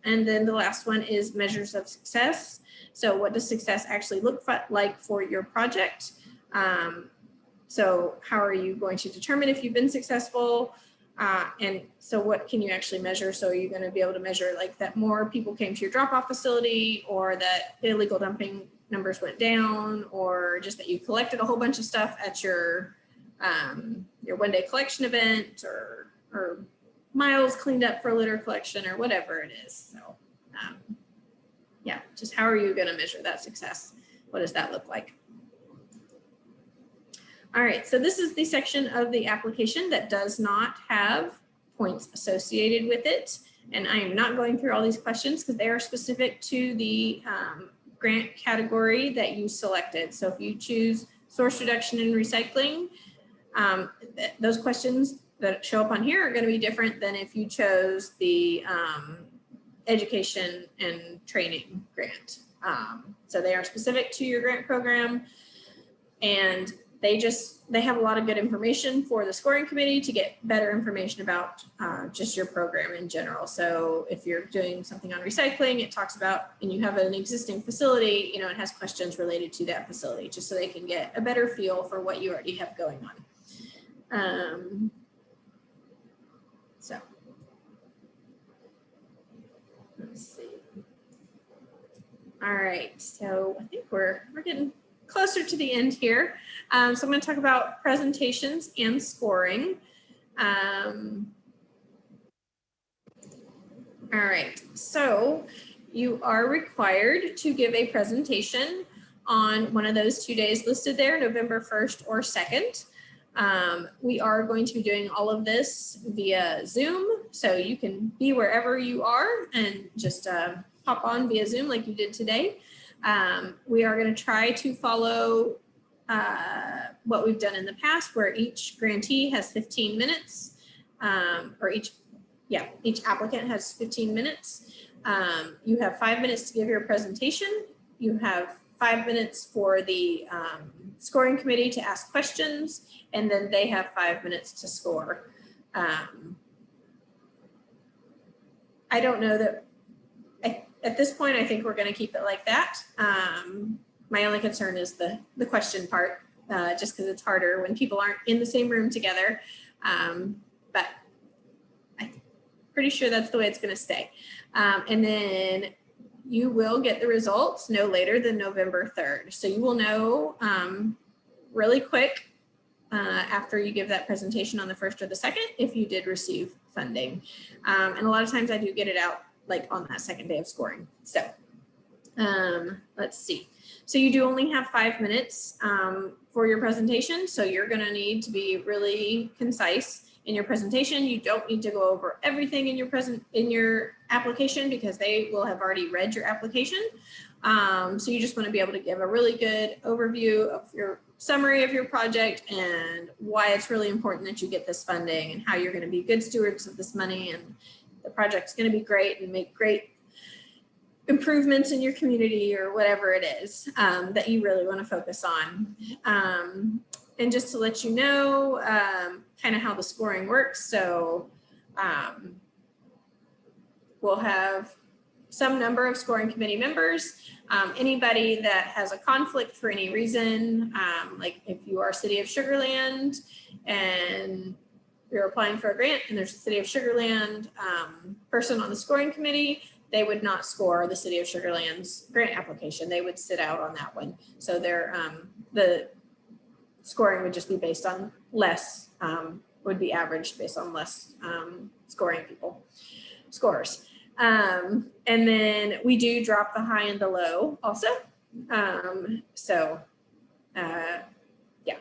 And then the last one is measures of success. So what does success actually look like for your project? So how are you going to determine if you've been successful? And so what can you actually measure? So you're going to be able to measure like that more people came to your drop-off facility, or that illegal dumping numbers went down, or just that you collected a whole bunch of stuff at your one-day collection event, or miles cleaned up for litter collection, or whatever it is. So yeah, just how are you going to measure that success? What does that look like? All right, so this is the section of the application that does not have points associated with it. And I am not going through all these questions because they are specific to the grant category that you selected. So if you choose source reduction and recycling, those questions that show up on here are going to be different than if you chose the education and training grant. So they are specific to your grant program, and they have a lot of good information for the scoring committee to get better information about just your program in general. So if you're doing something on recycling, it talks about, and you have an existing facility, you know, it has questions related to that facility, just so they can get a better feel for what you already have going on. So let's see. All right, so I think we're getting closer to the end here. So I'm going to talk about presentations and scoring. All right, so you are required to give a presentation on one of those 2 days listed there, November 1st or 2nd. We are going to be doing all of this via Zoom, so you can be wherever you are and just hop on via Zoom like you did today. We are going to try to follow what we've done in the past, where each grantee has 15 minutes, or each applicant has 15 minutes. You have 5 minutes to give your presentation. You have 5 minutes for the scoring committee to ask questions, and then they have 5 minutes to score. I don't know that, at this point, I think we're going to keep it like that. My only concern is the question part, just because it's harder when people aren't in the same room together. But I'm pretty sure that's the way it's going to stay. And then you will get the results no later than November 3rd. So you will know really quick after you give that presentation on the 1st or the 2nd if you did receive funding. And a lot of times I do get it out like on that 2nd day of scoring. So let's see. So you do only have 5 minutes for your presentation. So you're going to need to be really concise in your presentation. You don't need to go over everything in your application, because they will have already read your application. So you just want to be able to give a really good overview of your summary of your project and why it's really important that you get this funding, and how you're going to be good stewards of this money, and the project's going to be great and make great improvements in your community, or whatever it is that you really want to focus on. And just to let you know kind of how the scoring works. So we'll have some number of scoring committee members. Anybody that has a conflict for any reason, like if you are City of Sugar Land and you're applying for a grant and there's a City of Sugar Land person on the scoring committee, they would not score the City of Sugar Land's grant application. They would sit out on that one. So the scoring would just be based on less, would be averaged based on less scoring scores. And then we do drop the high and the low also. Yeah.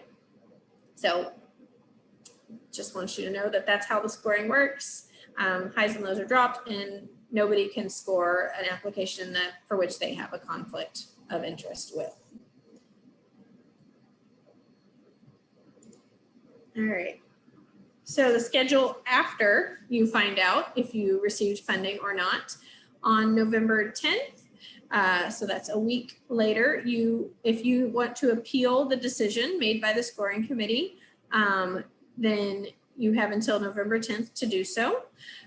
So just want you to know that that's how the scoring works. Highs and lows are dropped, and nobody can score an application that for which they have a conflict of interest with. All right. So the schedule after you find out if you received funding or not on November 10th. So that's a week later. If you want to appeal the decision made by the scoring committee, then you have until November 10th to do so.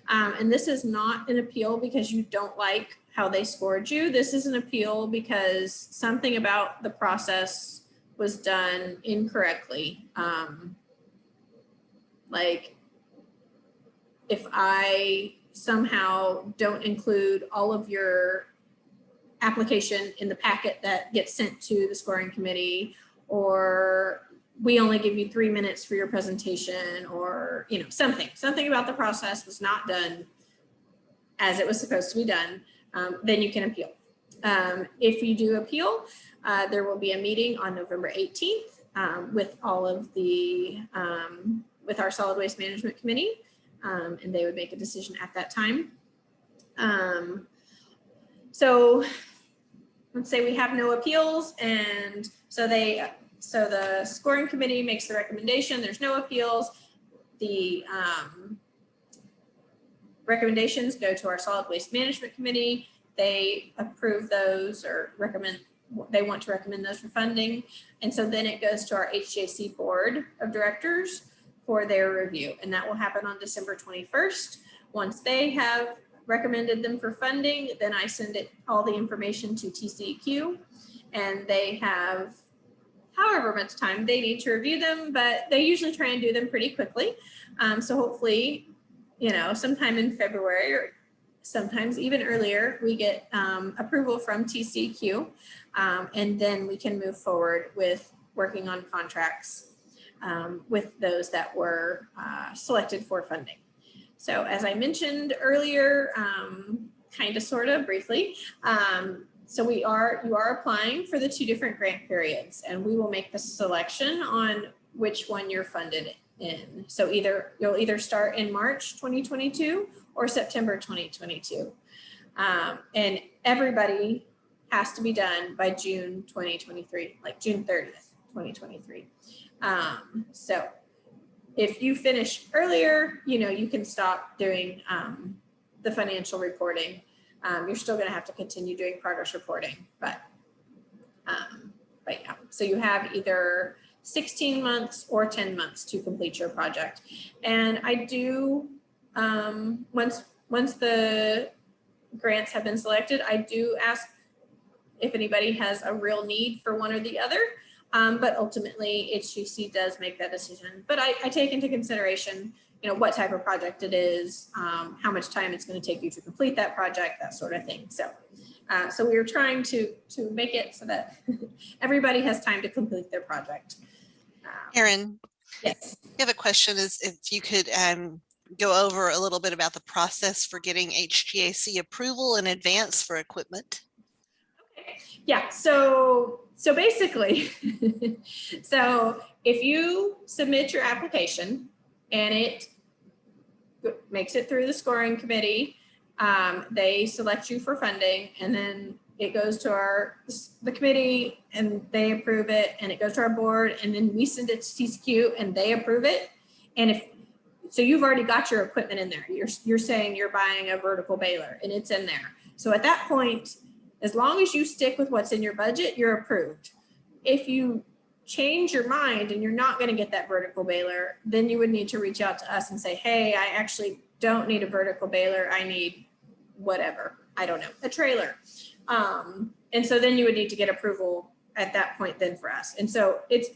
And this is not an appeal because you don't like how they scored you. This is an appeal because something about the process was done incorrectly. Like if I somehow don't include all of your application in the packet that gets sent to the scoring committee, or we only give you 3 minutes for your presentation, or something about the process was not done as it was supposed to be done, then you can appeal. If you do appeal, there will be a meeting on November 18th with all of the with our solid waste management committee, and they would make a decision at that time. So let's say we have no appeals, and so the scoring committee makes the recommendation, there's no appeals. The recommendations go to our solid waste management committee. They approve those or they want to recommend those for funding. And so then it goes to our HGAC board of directors for their review. And that will happen on December 21st. Once they have recommended them for funding, then I send all the information to TCEQ, and they have however much time they need to review them, but they usually try and do them pretty quickly. So hopefully, sometime in February or sometimes even earlier, we get approval from TCEQ, and then we can move forward with working on contracts with those that were selected for funding. So as I mentioned earlier, kind of, sort of, briefly, so you are applying for the 2 different grant periods, and we will make the selection on which one you're funded in. So you'll either start in March 2022 or September 2022. And everybody has to be done by June 2023, like June 30th, 2023. So if you finish earlier, you can stop doing the financial reporting. You're still going to have to continue doing progress reporting, but yeah. So you have either 16 months or 10 months to complete your project. And I do, once the grants have been selected, I do ask if anybody has a real need for one or the other. But ultimately HGC does make that decision. But I take into consideration, what type of project it is, how much time it's going to take you to complete that project, that sort of thing. So we are trying to make it so that everybody has time to complete their project. Erin, yes. I have a question, is if you could go over a little bit about the process for getting HGAC approval in advance for equipment. Okay. Yeah, so basically, so if you submit your application and it makes it through the scoring committee, they select you for funding, and then it goes to the committee and they approve it, and it goes to our board, and then we send it to TCEQ and they approve it. And so you've already got your equipment in there. You're saying you're buying a vertical baler and it's in there. So at that point, as long as you stick with what's in your budget, you're approved. If you change your mind and you're not going to get that vertical baler, then you would need to reach out to us and say, hey, I actually don't need a vertical baler. I need whatever, I don't know, a trailer. And so then you would need to get approval at that point then for us. And so it's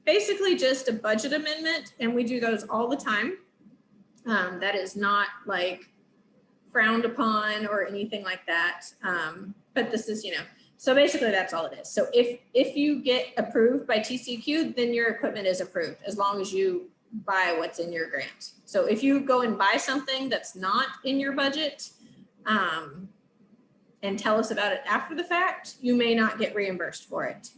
basically just a budget amendment, and we do those all the time. That is not like frowned upon or anything like that. But this is, so basically that's all it is. So if you get approved by TCEQ, then your equipment is approved as long as you buy what's in your grant. So if you go and buy something that's not in your budget, and tell us about it after the fact, you may not get reimbursed for it.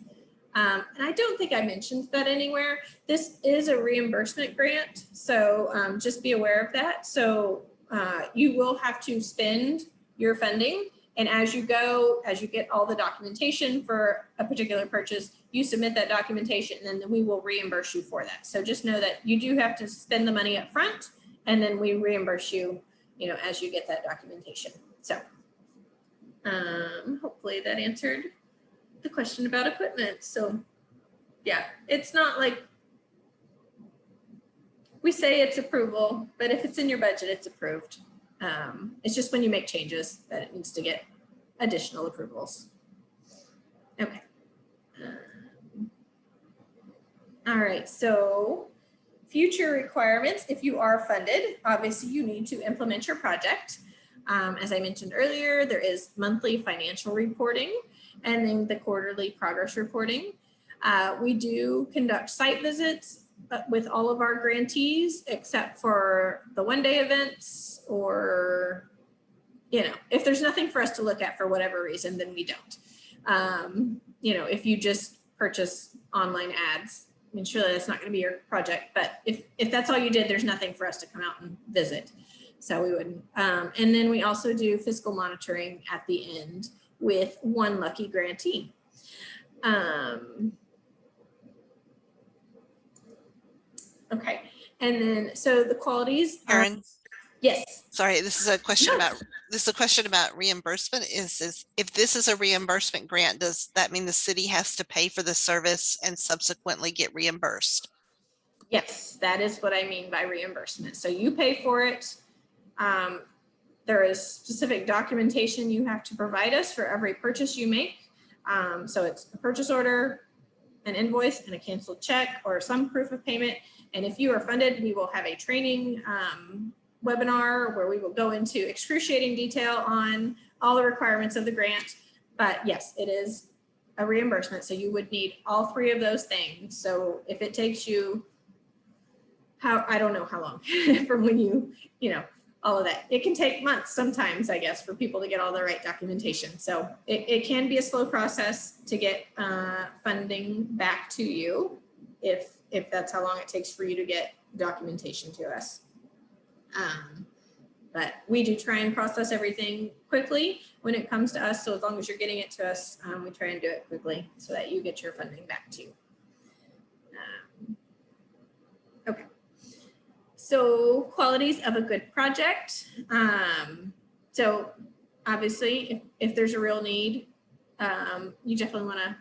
And I don't think I mentioned that anywhere. This is a reimbursement grant, so just be aware of that. So you will have to spend your funding, and as you get all the documentation for a particular purchase, you submit that documentation and then we will reimburse you for that. So just know that you do have to spend the money up front, and then we reimburse you, as you get that documentation. So hopefully that answered the question about equipment. So yeah, it's not like we say it's approval, but if it's in your budget, it's approved. It's just when you make changes that it needs to get additional approvals. Okay. All right, so future requirements. If you are funded, obviously you need to implement your project. As I mentioned earlier, there is monthly financial reporting and then the quarterly progress reporting. We do conduct site visits with all of our grantees, except for the one-day events, or, if there's nothing for us to look at for whatever reason, then we don't. If you just purchase online ads, I mean, surely that's not going to be your project, but if that's all you did, there's nothing for us to come out and visit. So we wouldn't. And then we also do fiscal monitoring at the end with one lucky grantee. Okay, and then so the qualities. Erin, yes. Sorry, this is a question about reimbursement. Is if this is a reimbursement grant, does that mean the city has to pay for the service and subsequently get reimbursed? Yes, that is what I mean by reimbursement. So you pay for it. There is specific documentation you have to provide us for every purchase you make. So it's a purchase order, an invoice, and a canceled check or some proof of payment. And if you are funded, we will have a training webinar where we will go into excruciating detail on all the requirements of the grant. But yes, it is a reimbursement. So you would need all three of those things. So if it takes you, I don't know how long from when all of that. It can take months sometimes, I guess, for people to get all the right documentation. So it can be a slow process to get funding back to you if that's how long it takes for you to get documentation to us. But we do try and process everything quickly when it comes to us. So as long as you're getting it to us, we try and do it quickly so that you get your funding back to you. Okay. So qualities of a good project. So obviously, if there's a real need, you definitely want to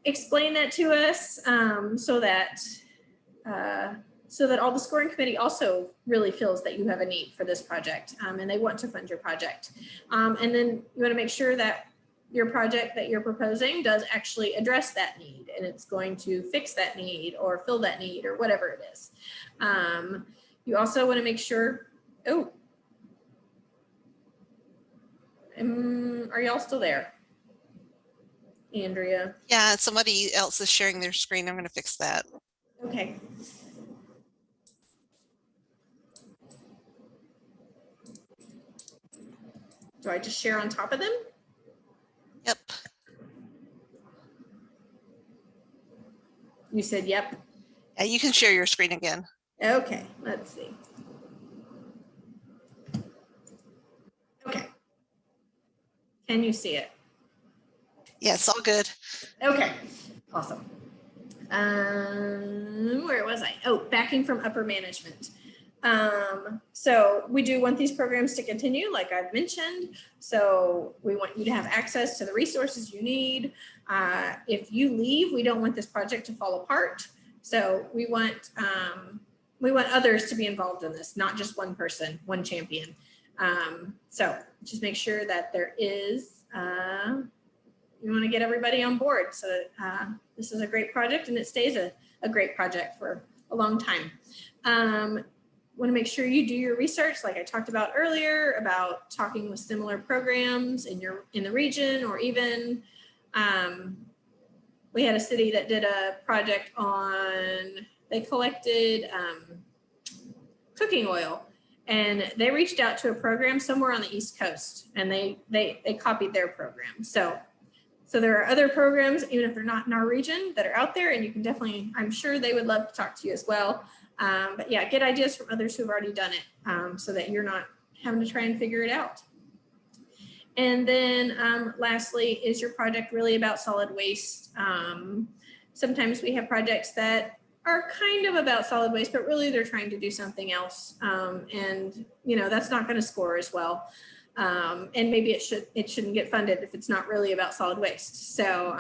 explain that to us so that all the scoring committee also really feels that you have a need for this project and they want to fund your project. And then you want to make sure that your project that you're proposing does actually address that need and it's going to fix that need or fill that need or whatever it is. You also want to make sure, are y'all still there? Andrea? Yeah, somebody else is sharing their screen. I'm going to fix that. Okay. Do I just share on top of them? Yep. You said yep. Yeah, you can share your screen again. Okay, let's see. Okay. Can you see it? Yeah, it's all good. Okay, awesome. Where was I? Oh, backing from upper management. So we do want these programs to continue, like I've mentioned. So we want you to have access to the resources you need. If you leave, we don't want this project to fall apart. So we want others to be involved in this, not just one person, one champion. So just make sure that there is, you want to get everybody on board so that this is a great project and it stays a great project for a long time. Want to make sure you do your research, like I talked about earlier, about talking with similar programs in the region, or even we had a city that did a project on, they collected cooking oil and they reached out to a program somewhere on the East Coast, and they copied their program. So there are other programs, even if they're not in our region, that are out there, and you can definitely, I'm sure they would love to talk to you as well. But yeah, get ideas from others who've already done it, so that you're not having to try and figure it out. And then lastly, is your project really about solid waste? Sometimes we have projects that are kind of about solid waste, but really they're trying to do something else. And that's not going to score as well. And maybe it shouldn't get funded if it's not really about solid waste. So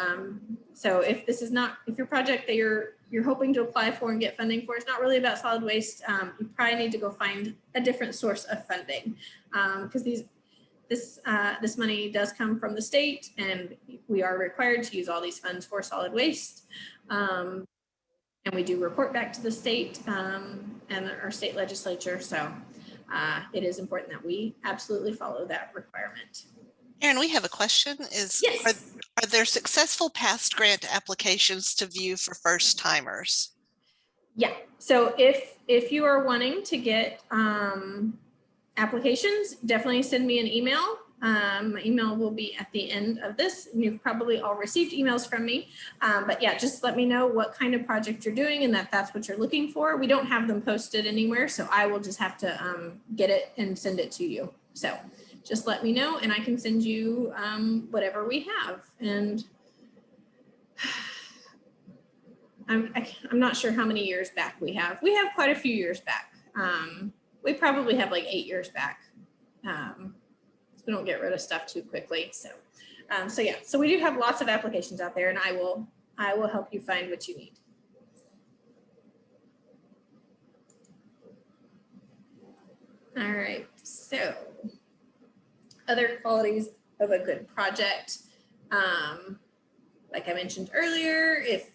if your project that you're hoping to apply for and get funding for is not really about solid waste, you probably need to go find a different source of funding, because this money does come from the state, and we are required to use all these funds for solid waste. And we do report back to the state and our state legislature. So it is important that we absolutely follow that requirement. Erin, we have a question. Yes. Are there successful past grant applications to view for first timers? Yeah. So if you are wanting to get applications, definitely send me an email. My email will be at the end of this. You've probably all received emails from me, but yeah, just let me know what kind of project you're doing and that's what you're looking for. We don't have them posted anywhere, so I will just have to get it and send it to you. So just let me know, and I can send you whatever we have. And I'm not sure how many years back we have. We have quite a few years back. We probably have like 8 years back. We don't get rid of stuff too quickly. So yeah, so we do have lots of applications out there, and I will help you find what you need. All right, so other qualities of a good project. Like I mentioned earlier, if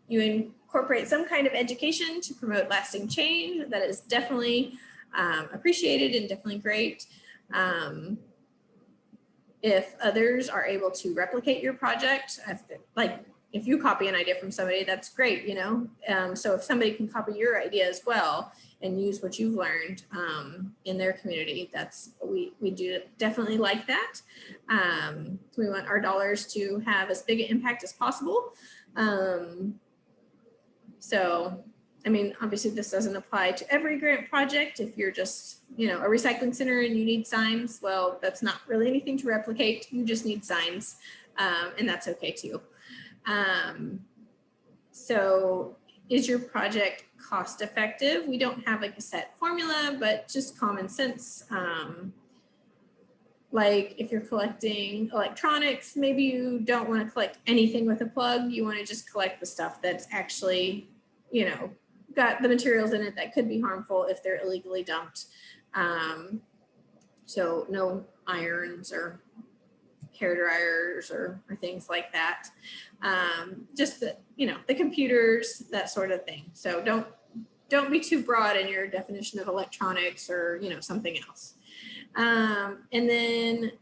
you incorporate some kind of education to promote lasting change, that is definitely appreciated and definitely great. If others are able to replicate your project, if you copy an idea from somebody, that's great, so if somebody can copy your idea as well and use what you've learned in their community, we do definitely like that. We want our dollars to have as big an impact as possible. So I mean, obviously this doesn't apply to every grant project. If you're just, a recycling center and you need signs, well, that's not really anything to replicate. You just need signs, and that's okay too. So is your project cost effective? We don't have like a set formula, but just common sense. Like if you're collecting electronics, maybe you don't want to collect anything with a plug. You want to just collect the stuff that's actually, got the materials in it that could be harmful if they're illegally dumped. So no irons or hair dryers or things like that. Just the computers, that sort of thing. So don't be too broad in your definition of electronics or something else. And then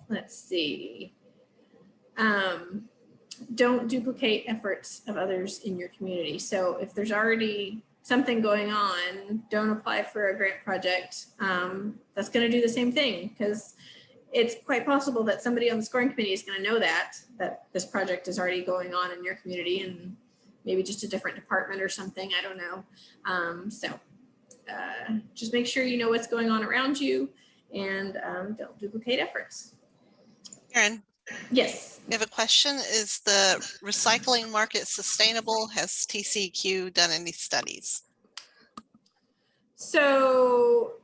let's see. Don't duplicate efforts of others in your community. So if there's already something going on, don't apply for a grant project that's going to do the same thing, because it's quite possible that somebody on the scoring committee is going to know that this project is already going on in your community, and maybe just a different department or something. I don't know. So just make sure you know what's going on around you, and don't duplicate efforts. Erin. Yes. We have a question. Is the recycling market sustainable? Has TCEQ done any studies? So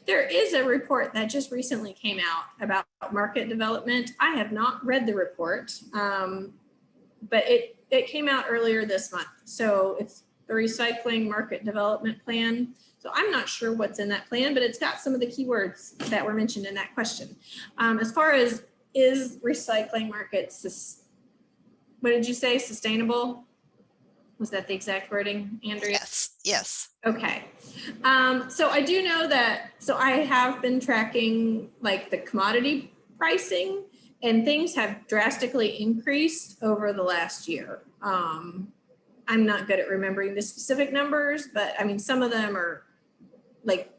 there is a report that just recently came out about market development. I have not read the report, but it came out earlier this month. So it's the Recycling Market Development Plan. So I'm not sure what's in that plan, but it's got some of the keywords that were mentioned in that question. As far as is recycling markets, what did you say, sustainable? Was that the exact wording, Andrea? Yes. Okay. So I do know that, so I have been tracking like the commodity pricing, and things have drastically increased over the last year. I'm not good at remembering the specific numbers, but I mean, some of them are like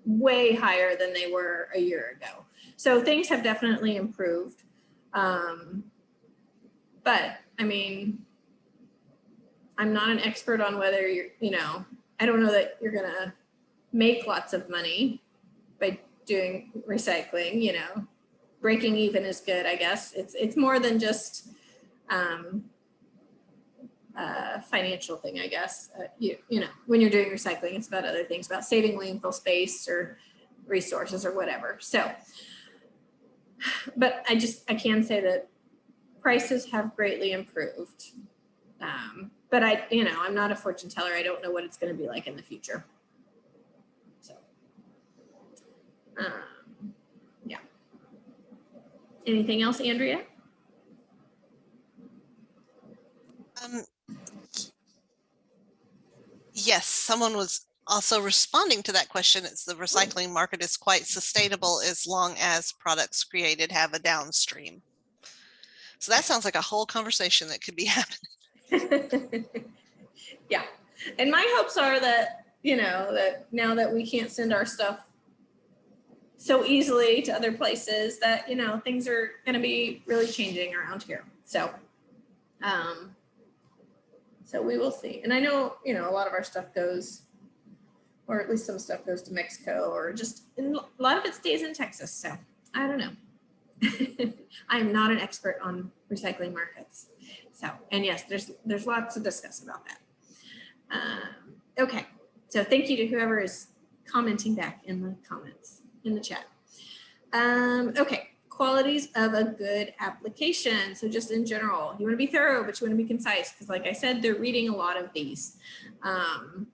way higher than they were a year ago. So things have definitely improved. But I mean, I'm not an expert on whether you're, I don't know that you're gonna make lots of money by doing recycling, breaking even is good, I guess. It's more than just financial thing, I guess. When you're doing recycling, it's about other things, about saving landfill space or resources or whatever. So, but I can say that prices have greatly improved. But I'm not a fortune teller. I don't know what it's going to be like in the future. So, yeah. Anything else, Andrea? Yes, someone was also responding to that question. It's the recycling market is quite sustainable as long as products created have a downstream. So that sounds like a whole conversation that could be happening. Yeah. And my hopes are that, that now that we can't send our stuff so easily to other places, that, things are going to be really changing around here. So, so we will see. And I know, a lot of our stuff goes, or at least some stuff goes to Mexico, or just a lot of it stays in Texas. So I don't know. I'm not an expert on recycling markets. So, and yes, there's lots to discuss about that. Okay, so thank you to whoever is commenting back in the comments in the chat. Okay, qualities of a good application. So just in general, you want to be thorough, but you want to be concise, because like I said, they're reading a lot of these. Are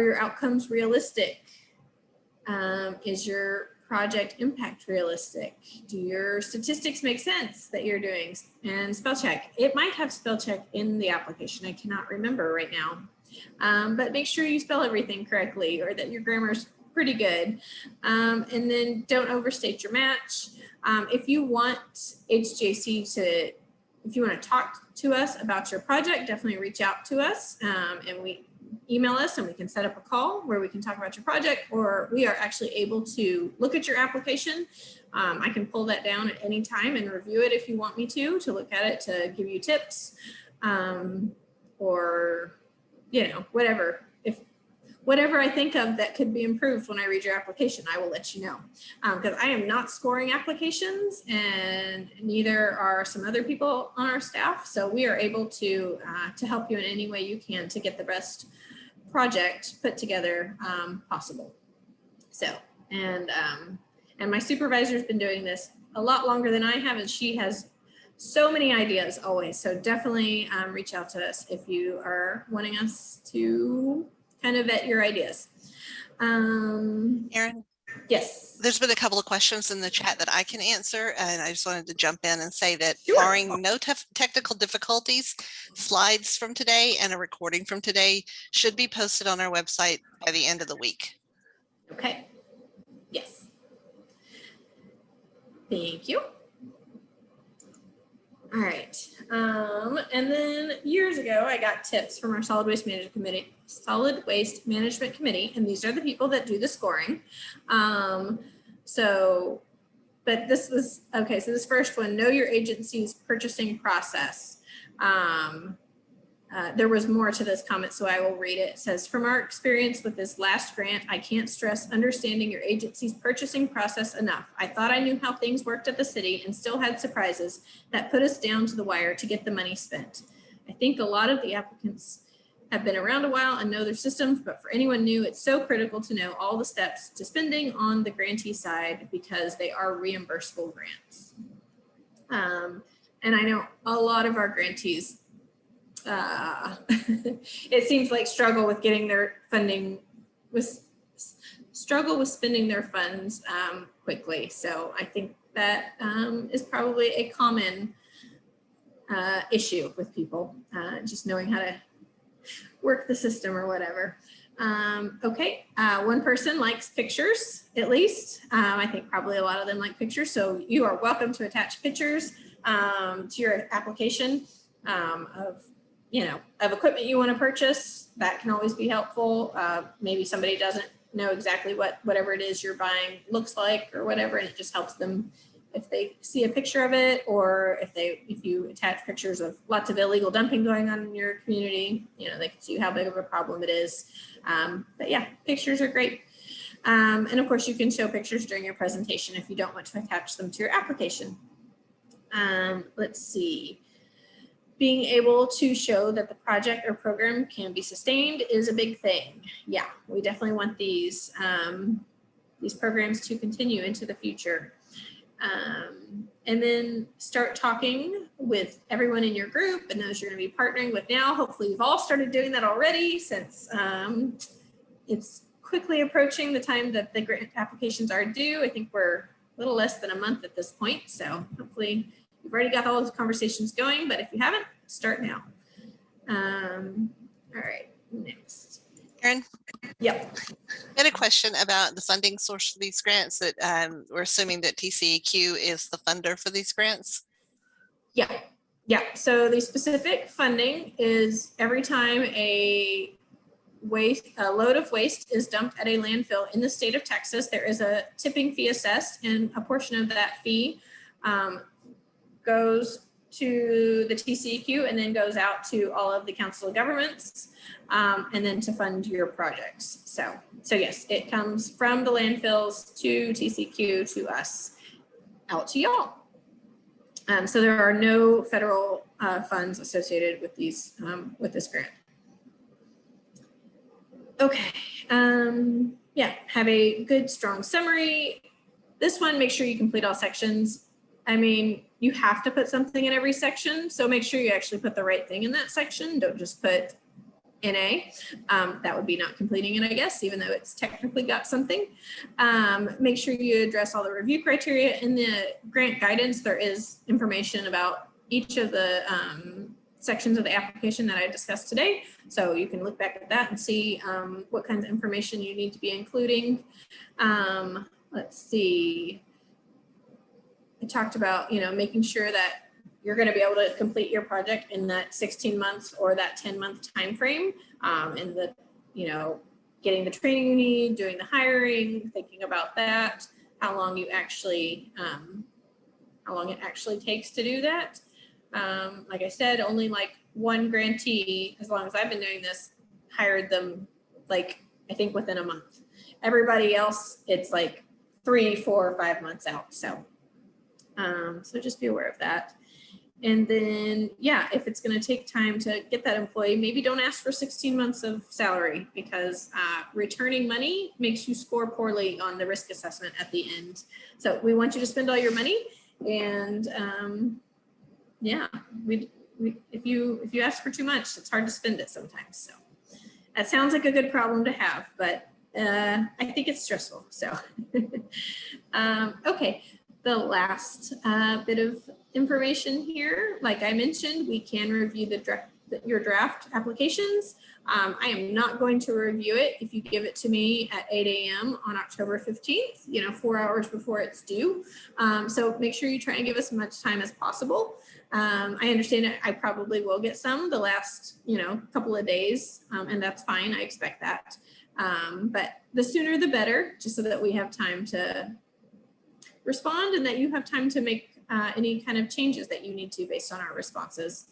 your outcomes realistic? Is your project impact realistic? Do your statistics make sense that you're doing? And spell check. It might have spell check in the application. I cannot remember right now. But make sure you spell everything correctly, or that your grammar is pretty good. And then don't overstate your match. If you want HJC if you want to talk to us about your project, definitely reach out to us, and email us, and we can set up a call where we can talk about your project, or we are actually able to look at your application. I can pull that down at any time and review it if you want me to look at it, to give you tips, or, whatever I think of that could be improved when I read your application, I will let you know. Because I am not scoring applications, and neither are some other people on our staff. So we are able to help you in any way you can to get the best project put together possible. So, and my supervisor's been doing this a lot longer than I have, and she has so many ideas always. So definitely reach out to us if you are wanting us to kind of vet your ideas. Erin? Yes. There's been a couple of questions in the chat that I can answer, and I just wanted to jump in and say that Sure. Barring no technical difficulties, slides from today and a recording from today should be posted on our website by the end of the week. Okay. Yes. Thank you. All right. And then years ago, I got tips from our Solid Waste Management Committee, and these are the people that do the scoring. But this was, okay, so this first one, know your agency's purchasing process. There was more to this comment, so I will read it. It says, from our experience with this last grant, I can't stress understanding your agency's purchasing process enough. I thought I knew how things worked at the city and still had surprises that put us down to the wire to get the money spent. I think a lot of the applicants have been around a while and know their systems, but for anyone new, it's so critical to know all the steps to spending on the grantee side, because they are reimbursable grants. And I know a lot of our grantees, it seems like struggle with getting their funding, struggle with spending their funds quickly. So I think that is probably a common issue with people, just knowing how to work the system or whatever. Okay, one person likes pictures, at least. I think probably a lot of them like pictures. So you are welcome to attach pictures to your application of of equipment you want to purchase, that can always be helpful. Maybe somebody doesn't know exactly whatever it is you're buying looks like or whatever, and it just helps them if they see a picture of it, or if you attach pictures of lots of illegal dumping going on in your community, they can see how big of a problem it is. But yeah, pictures are great. And of course, you can show pictures during your presentation if you don't want to attach them to your application. Let's see. Being able to show that the project or program can be sustained is a big thing. Yeah, we definitely want these programs to continue into the future. And then start talking with everyone in your group and those you're going to be partnering with now. Hopefully you've all started doing that already, since it's quickly approaching the time that the grant applications are due. I think we're a little less than a month at this point, so hopefully you've already got all those conversations going, but if you haven't, start now. All right, next. Erin? Yep. I had a question about the funding source for these grants, that we're assuming that TCEQ is the funder for these grants. Yeah. So the specific funding is every time a load of waste is dumped at a landfill in the state of Texas, there is a tipping fee assessed, and a portion of that fee goes to the TCEQ and then goes out to all of the council of governments, and then to fund your projects. So yes, it comes from the landfills to TCEQ to us, out to y'all. So there are no federal funds associated with these with this grant. Okay. Yeah, have a good, strong summary. This one, make sure you complete all sections. I mean, you have to put something in every section, so make sure you actually put the right thing in that section. Don't just put NA. That would be not completing it, I guess, even though it's technically got something. Make sure you address all the review criteria. In the grant guidance, there is information about each of the sections of the application that I discussed today. So you can look back at that and see what kinds of information you need to be including. Let's see. I talked about, making sure that you're going to be able to complete your project in that 16 months or that 10-month time frame, and getting the training you need, doing the hiring, thinking about that, how long it actually takes to do that. Like I said, only like one grantee, as long as I've been doing this, hired them I think within a month. Everybody else, it's like 3, 4, 5 months out. So just be aware of that. And then, yeah, if it's going to take time to get that employee, maybe don't ask for 16 months of salary, because returning money makes you score poorly on the risk assessment at the end. So we want you to spend all your money, and yeah, if you ask for too much, it's hard to spend it sometimes. So that sounds like a good problem to have, but I think it's stressful. So okay. The last bit of information here, like I mentioned, we can review your draft applications. I am not going to review it if you give it to me at 8 a.m. on October 15th, 4 hours before it's due. So make sure you try and give us as much time as possible. I understand I probably will get some the last, couple of days, and that's fine. I expect that. But the sooner the better, just so that we have time to respond and that you have time to make any kind of changes that you need to based on our responses.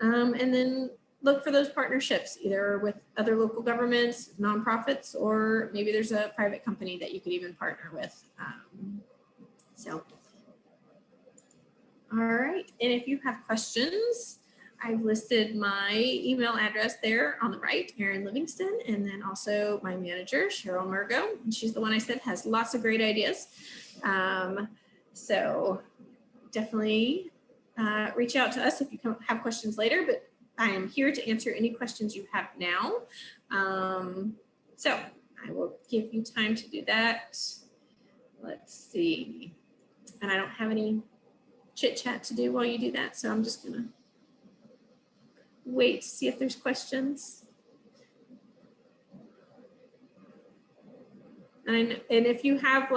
And then look for those partnerships, either with other local governments, nonprofits, or maybe there's a private company that you could even partner with. All right. And if you have questions, I've listed my email address there on the right, Erin Livingston, and then also my manager, Cheryl Murgo. And she's the one I said has lots of great ideas. So definitely reach out to us if you have questions later, but I am here to answer any questions you have now. So I will give you time to do that. Let's see. And I don't have any chit chat to do while you do that. So I'm just gonna wait to see if there's questions. And if you have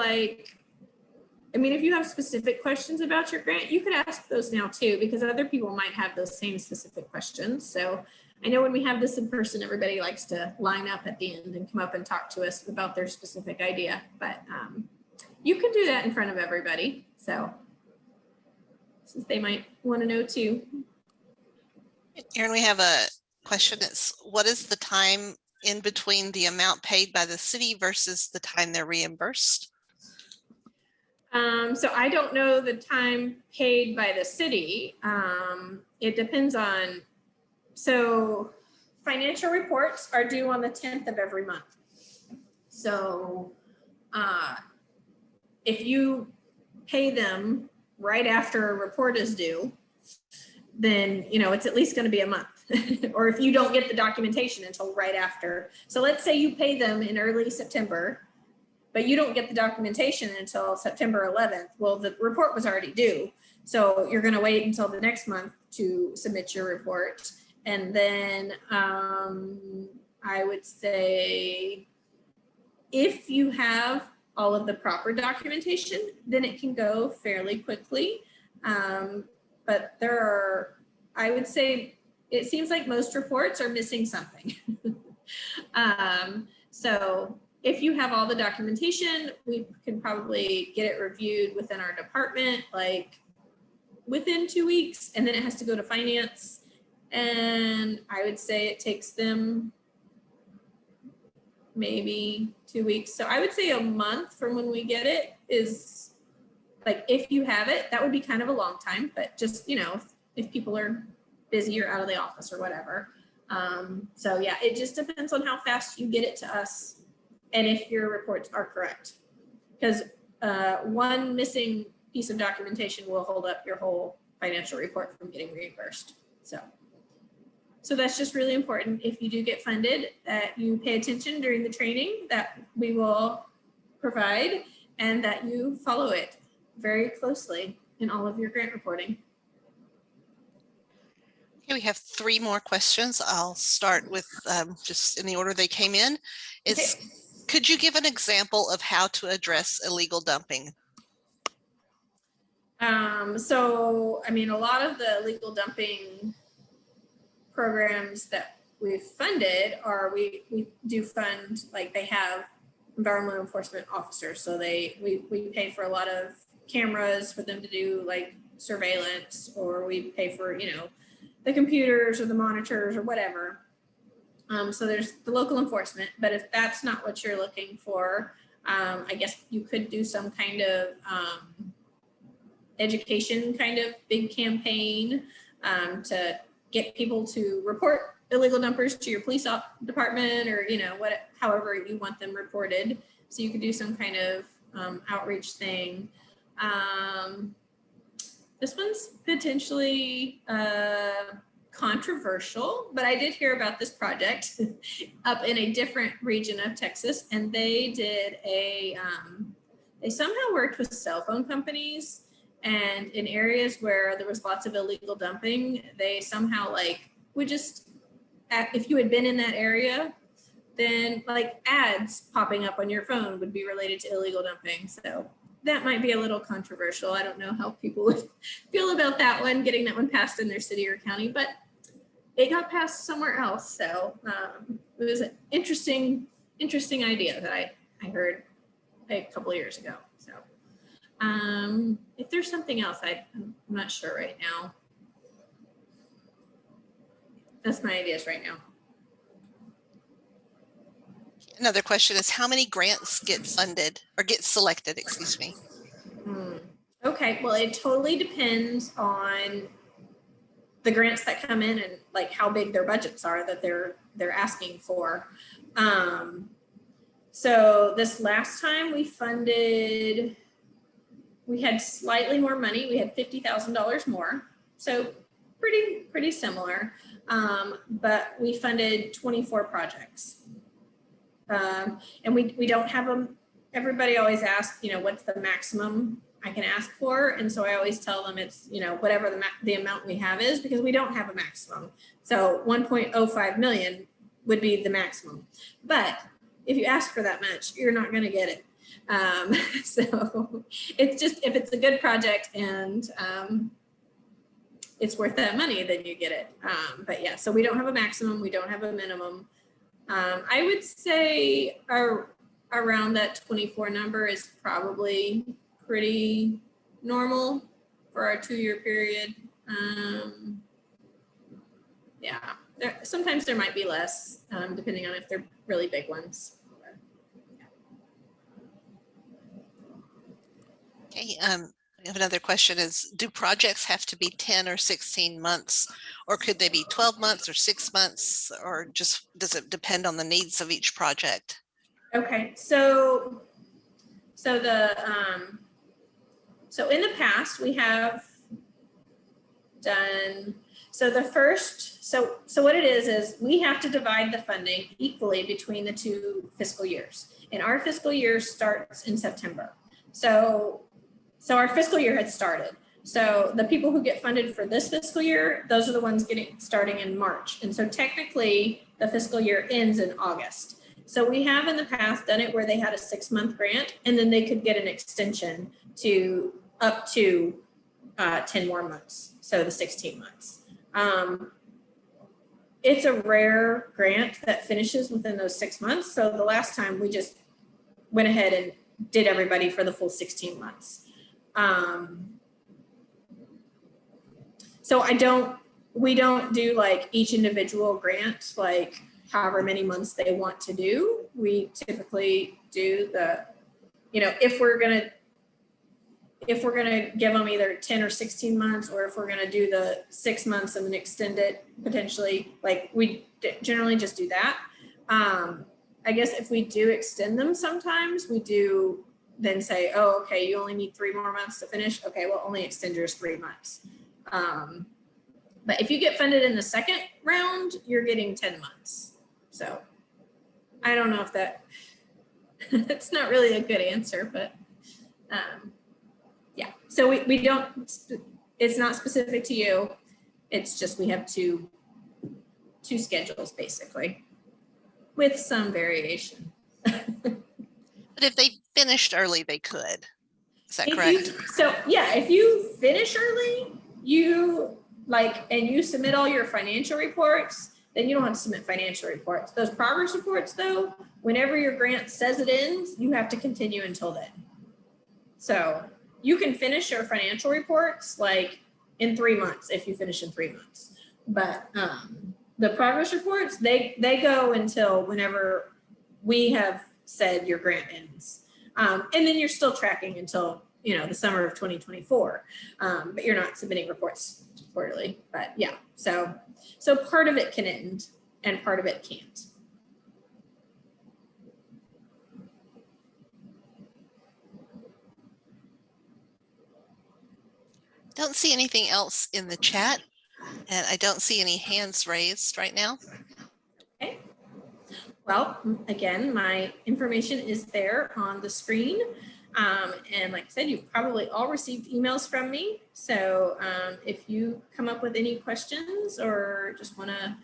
I mean, if you have specific questions about your grant, you could ask those now too, because other people might have those same specific questions. So I know when we have this in person, everybody likes to line up at the end and come up and talk to us about their specific idea, but you can do that in front of everybody. So since they might want to know too. Erin, we have a question. It's what is the time in between the amount paid by the city versus the time they're reimbursed? So I don't know the time paid by the city. It depends on, so financial reports are due on the 10th of every month. So if you pay them right after a report is due, then, you know, it's at least going to be a month. Or if you don't get the documentation until right after. So let's say you pay them in early September, but you don't get the documentation until September 11th. Well, the report was already due. So you're going to wait until the next month to submit your report. And then I would say if you have all of the proper documentation, then it can go fairly quickly. But there are, I would say, it seems like most reports are missing something. So if you have all the documentation, we can probably get it reviewed within our department, like within 2 weeks, and then it has to go to finance. And I would say it takes them maybe 2 weeks. So I would say a month from when we get it is, like, if you have it, that would be kind of a long time, but just, you know, if people are busy or out of the office or whatever. So yeah, it just depends on how fast you get it to us and if your reports are correct. Because one missing piece of documentation will hold up your whole financial report from getting reimbursed. So that's just really important. If you do get funded, that you pay attention during the training that we will provide and that you follow it very closely in all of your grant reporting. Okay, we have 3 more questions. I'll start with just in the order they came in. Okay. Could you give an example of how to address illegal dumping? So, I mean, a lot of the illegal dumping programs that we've funded are, we do fund, like they have environmental enforcement officers. So we pay for a lot of cameras for them to do like surveillance, or we pay for, you know, the computers or the monitors or whatever. So there's the local enforcement, but if that's not what you're looking for, I guess you could do some kind of education kind of big campaign to get people to report illegal dumpers to your police department, or, you know, however you want them reported. So you could do some kind of outreach thing. This one's potentially controversial, but I did hear about this project up in a different region of Texas, and they did they somehow worked with cell phone companies, and in areas where there was lots of illegal dumping, they somehow would just, if you had been in that area, then like ads popping up on your phone would be related to illegal dumping. So that might be a little controversial. I don't know how people would feel about that one, getting that one passed in their city or county, but it got passed somewhere else. So it was an interesting idea that I heard a couple of years ago. So if there's something else, I'm not sure right now. That's my ideas right now. Another question is, how many grants get funded or get selected, excuse me? Okay, well, it totally depends on the grants that come in and like how big their budgets are that they're asking for. So this last time we had slightly more money. We had $50,000 more. So pretty similar. But we funded 24 projects. And we don't have them. Everybody always asks, you know, what's the maximum I can ask for? And so I always tell them it's, you know, whatever the amount we have is, because we don't have a maximum. So 1.05 million would be the maximum. But if you ask for that much, you're not going to get it. So it's just, if it's a good project and it's worth that money, then you get it. But yeah, so we don't have a maximum, we don't have a minimum. I would say around that 24 number is probably pretty normal for our 2-year period. Yeah, sometimes there might be less, depending on if they're really big ones. Okay, I have another question is, do projects have to be 10 or 16 months, or could they be 12 months or 6 months, or just does it depend on the needs of each project? Okay, so in the past we have done, so what it is we have to divide the funding equally between the 2 fiscal years, and our fiscal year starts in September. So our fiscal year had started. So the people who get funded for this fiscal year, those are the ones starting in March. And so technically the fiscal year ends in August. So we have in the past done it where they had a 6-month grant, and then they could get an extension to up to 10 more months. So the 16 months. It's a rare grant that finishes within those 6 months. So the last time we just went ahead and did everybody for the full 16 months. So we don't do like each individual grant, like however many months they want to do. We typically do the, if we're gonna give them either 10 or 16 months, or if we're gonna do the 6 months and then extend it potentially, like we generally just do that. I guess if we do extend them sometimes, we do then say, oh, okay, you only need 3 more months to finish. Okay, well, only extend yours 3 months. But if you get funded in the second round, you're getting 10 months. So I don't know if that's not really a good answer, but yeah. So we don't, it's not specific to you. It's just, we have two schedules basically with some variation. But if they finished early, they could. Is that correct? If you finish early, and you submit all your financial reports, then you don't have to submit financial reports. Those progress reports though, whenever your grant says it ends, you have to continue until then. So you can finish your financial reports like in 3 months if you finish in 3 months. But the progress reports, they go until whenever we have said your grant ends. And then you're still tracking until, the summer of 2024. But you're not submitting reports quarterly. But yeah, so part of it can end and part of it can't. Don't see anything else in the chat, and I don't see any hands raised right now. Okay. Well, again, my information is there on the screen. And like I said, you've probably all received emails from me. So if you come up with any questions or just want to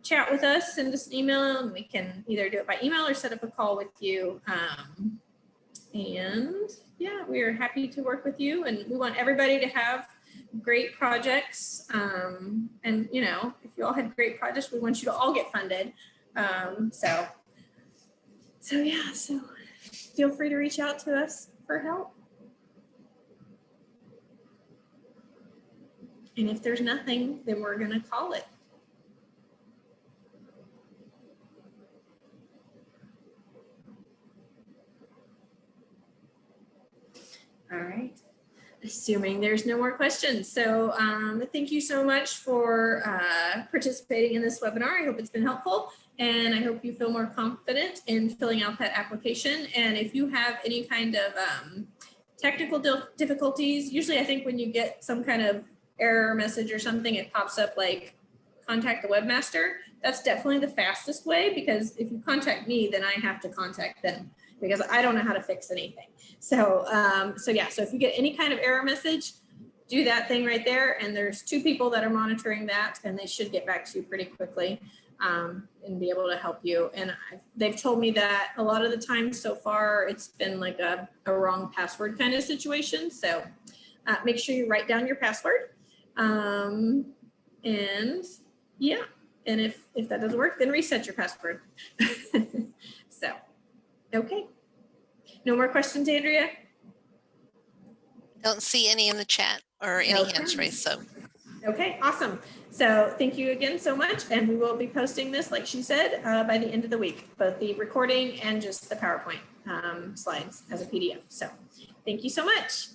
chat with us, send us an email, and we can either do it by email or set up a call with you. And yeah, we are happy to work with you, and we want everybody to have great projects. And if you all had great projects, we want you to all get funded. So feel free to reach out to us for help. And if there's nothing, then we're going to call it. All right. Assuming there's no more questions. So thank you so much for participating in this webinar. I hope it's been helpful, and I hope you feel more confident in filling out that application. And if you have any kind of technical difficulties, usually I think when you get some kind of error message or something, it pops up like contact the webmaster. That's definitely the fastest way, because if you contact me, then I have to contact them, because I don't know how to fix anything. So, so if you get any kind of error message, do that thing right there. And there's 2 people that are monitoring that, and they should get back to you pretty quickly and be able to help you. And they've told me that a lot of the time so far, it's been like a wrong password kind of situation. So make sure you write down your password. And yeah, and if that doesn't work, then reset your password. So, okay. No more questions, Andrea? Don't see any in the chat or any hands raised, so. Okay, awesome. So thank you again so much. And we will be posting this, like she said, by the end of the week, both the recording and just the PowerPoint slides as a PDF. So thank you so much.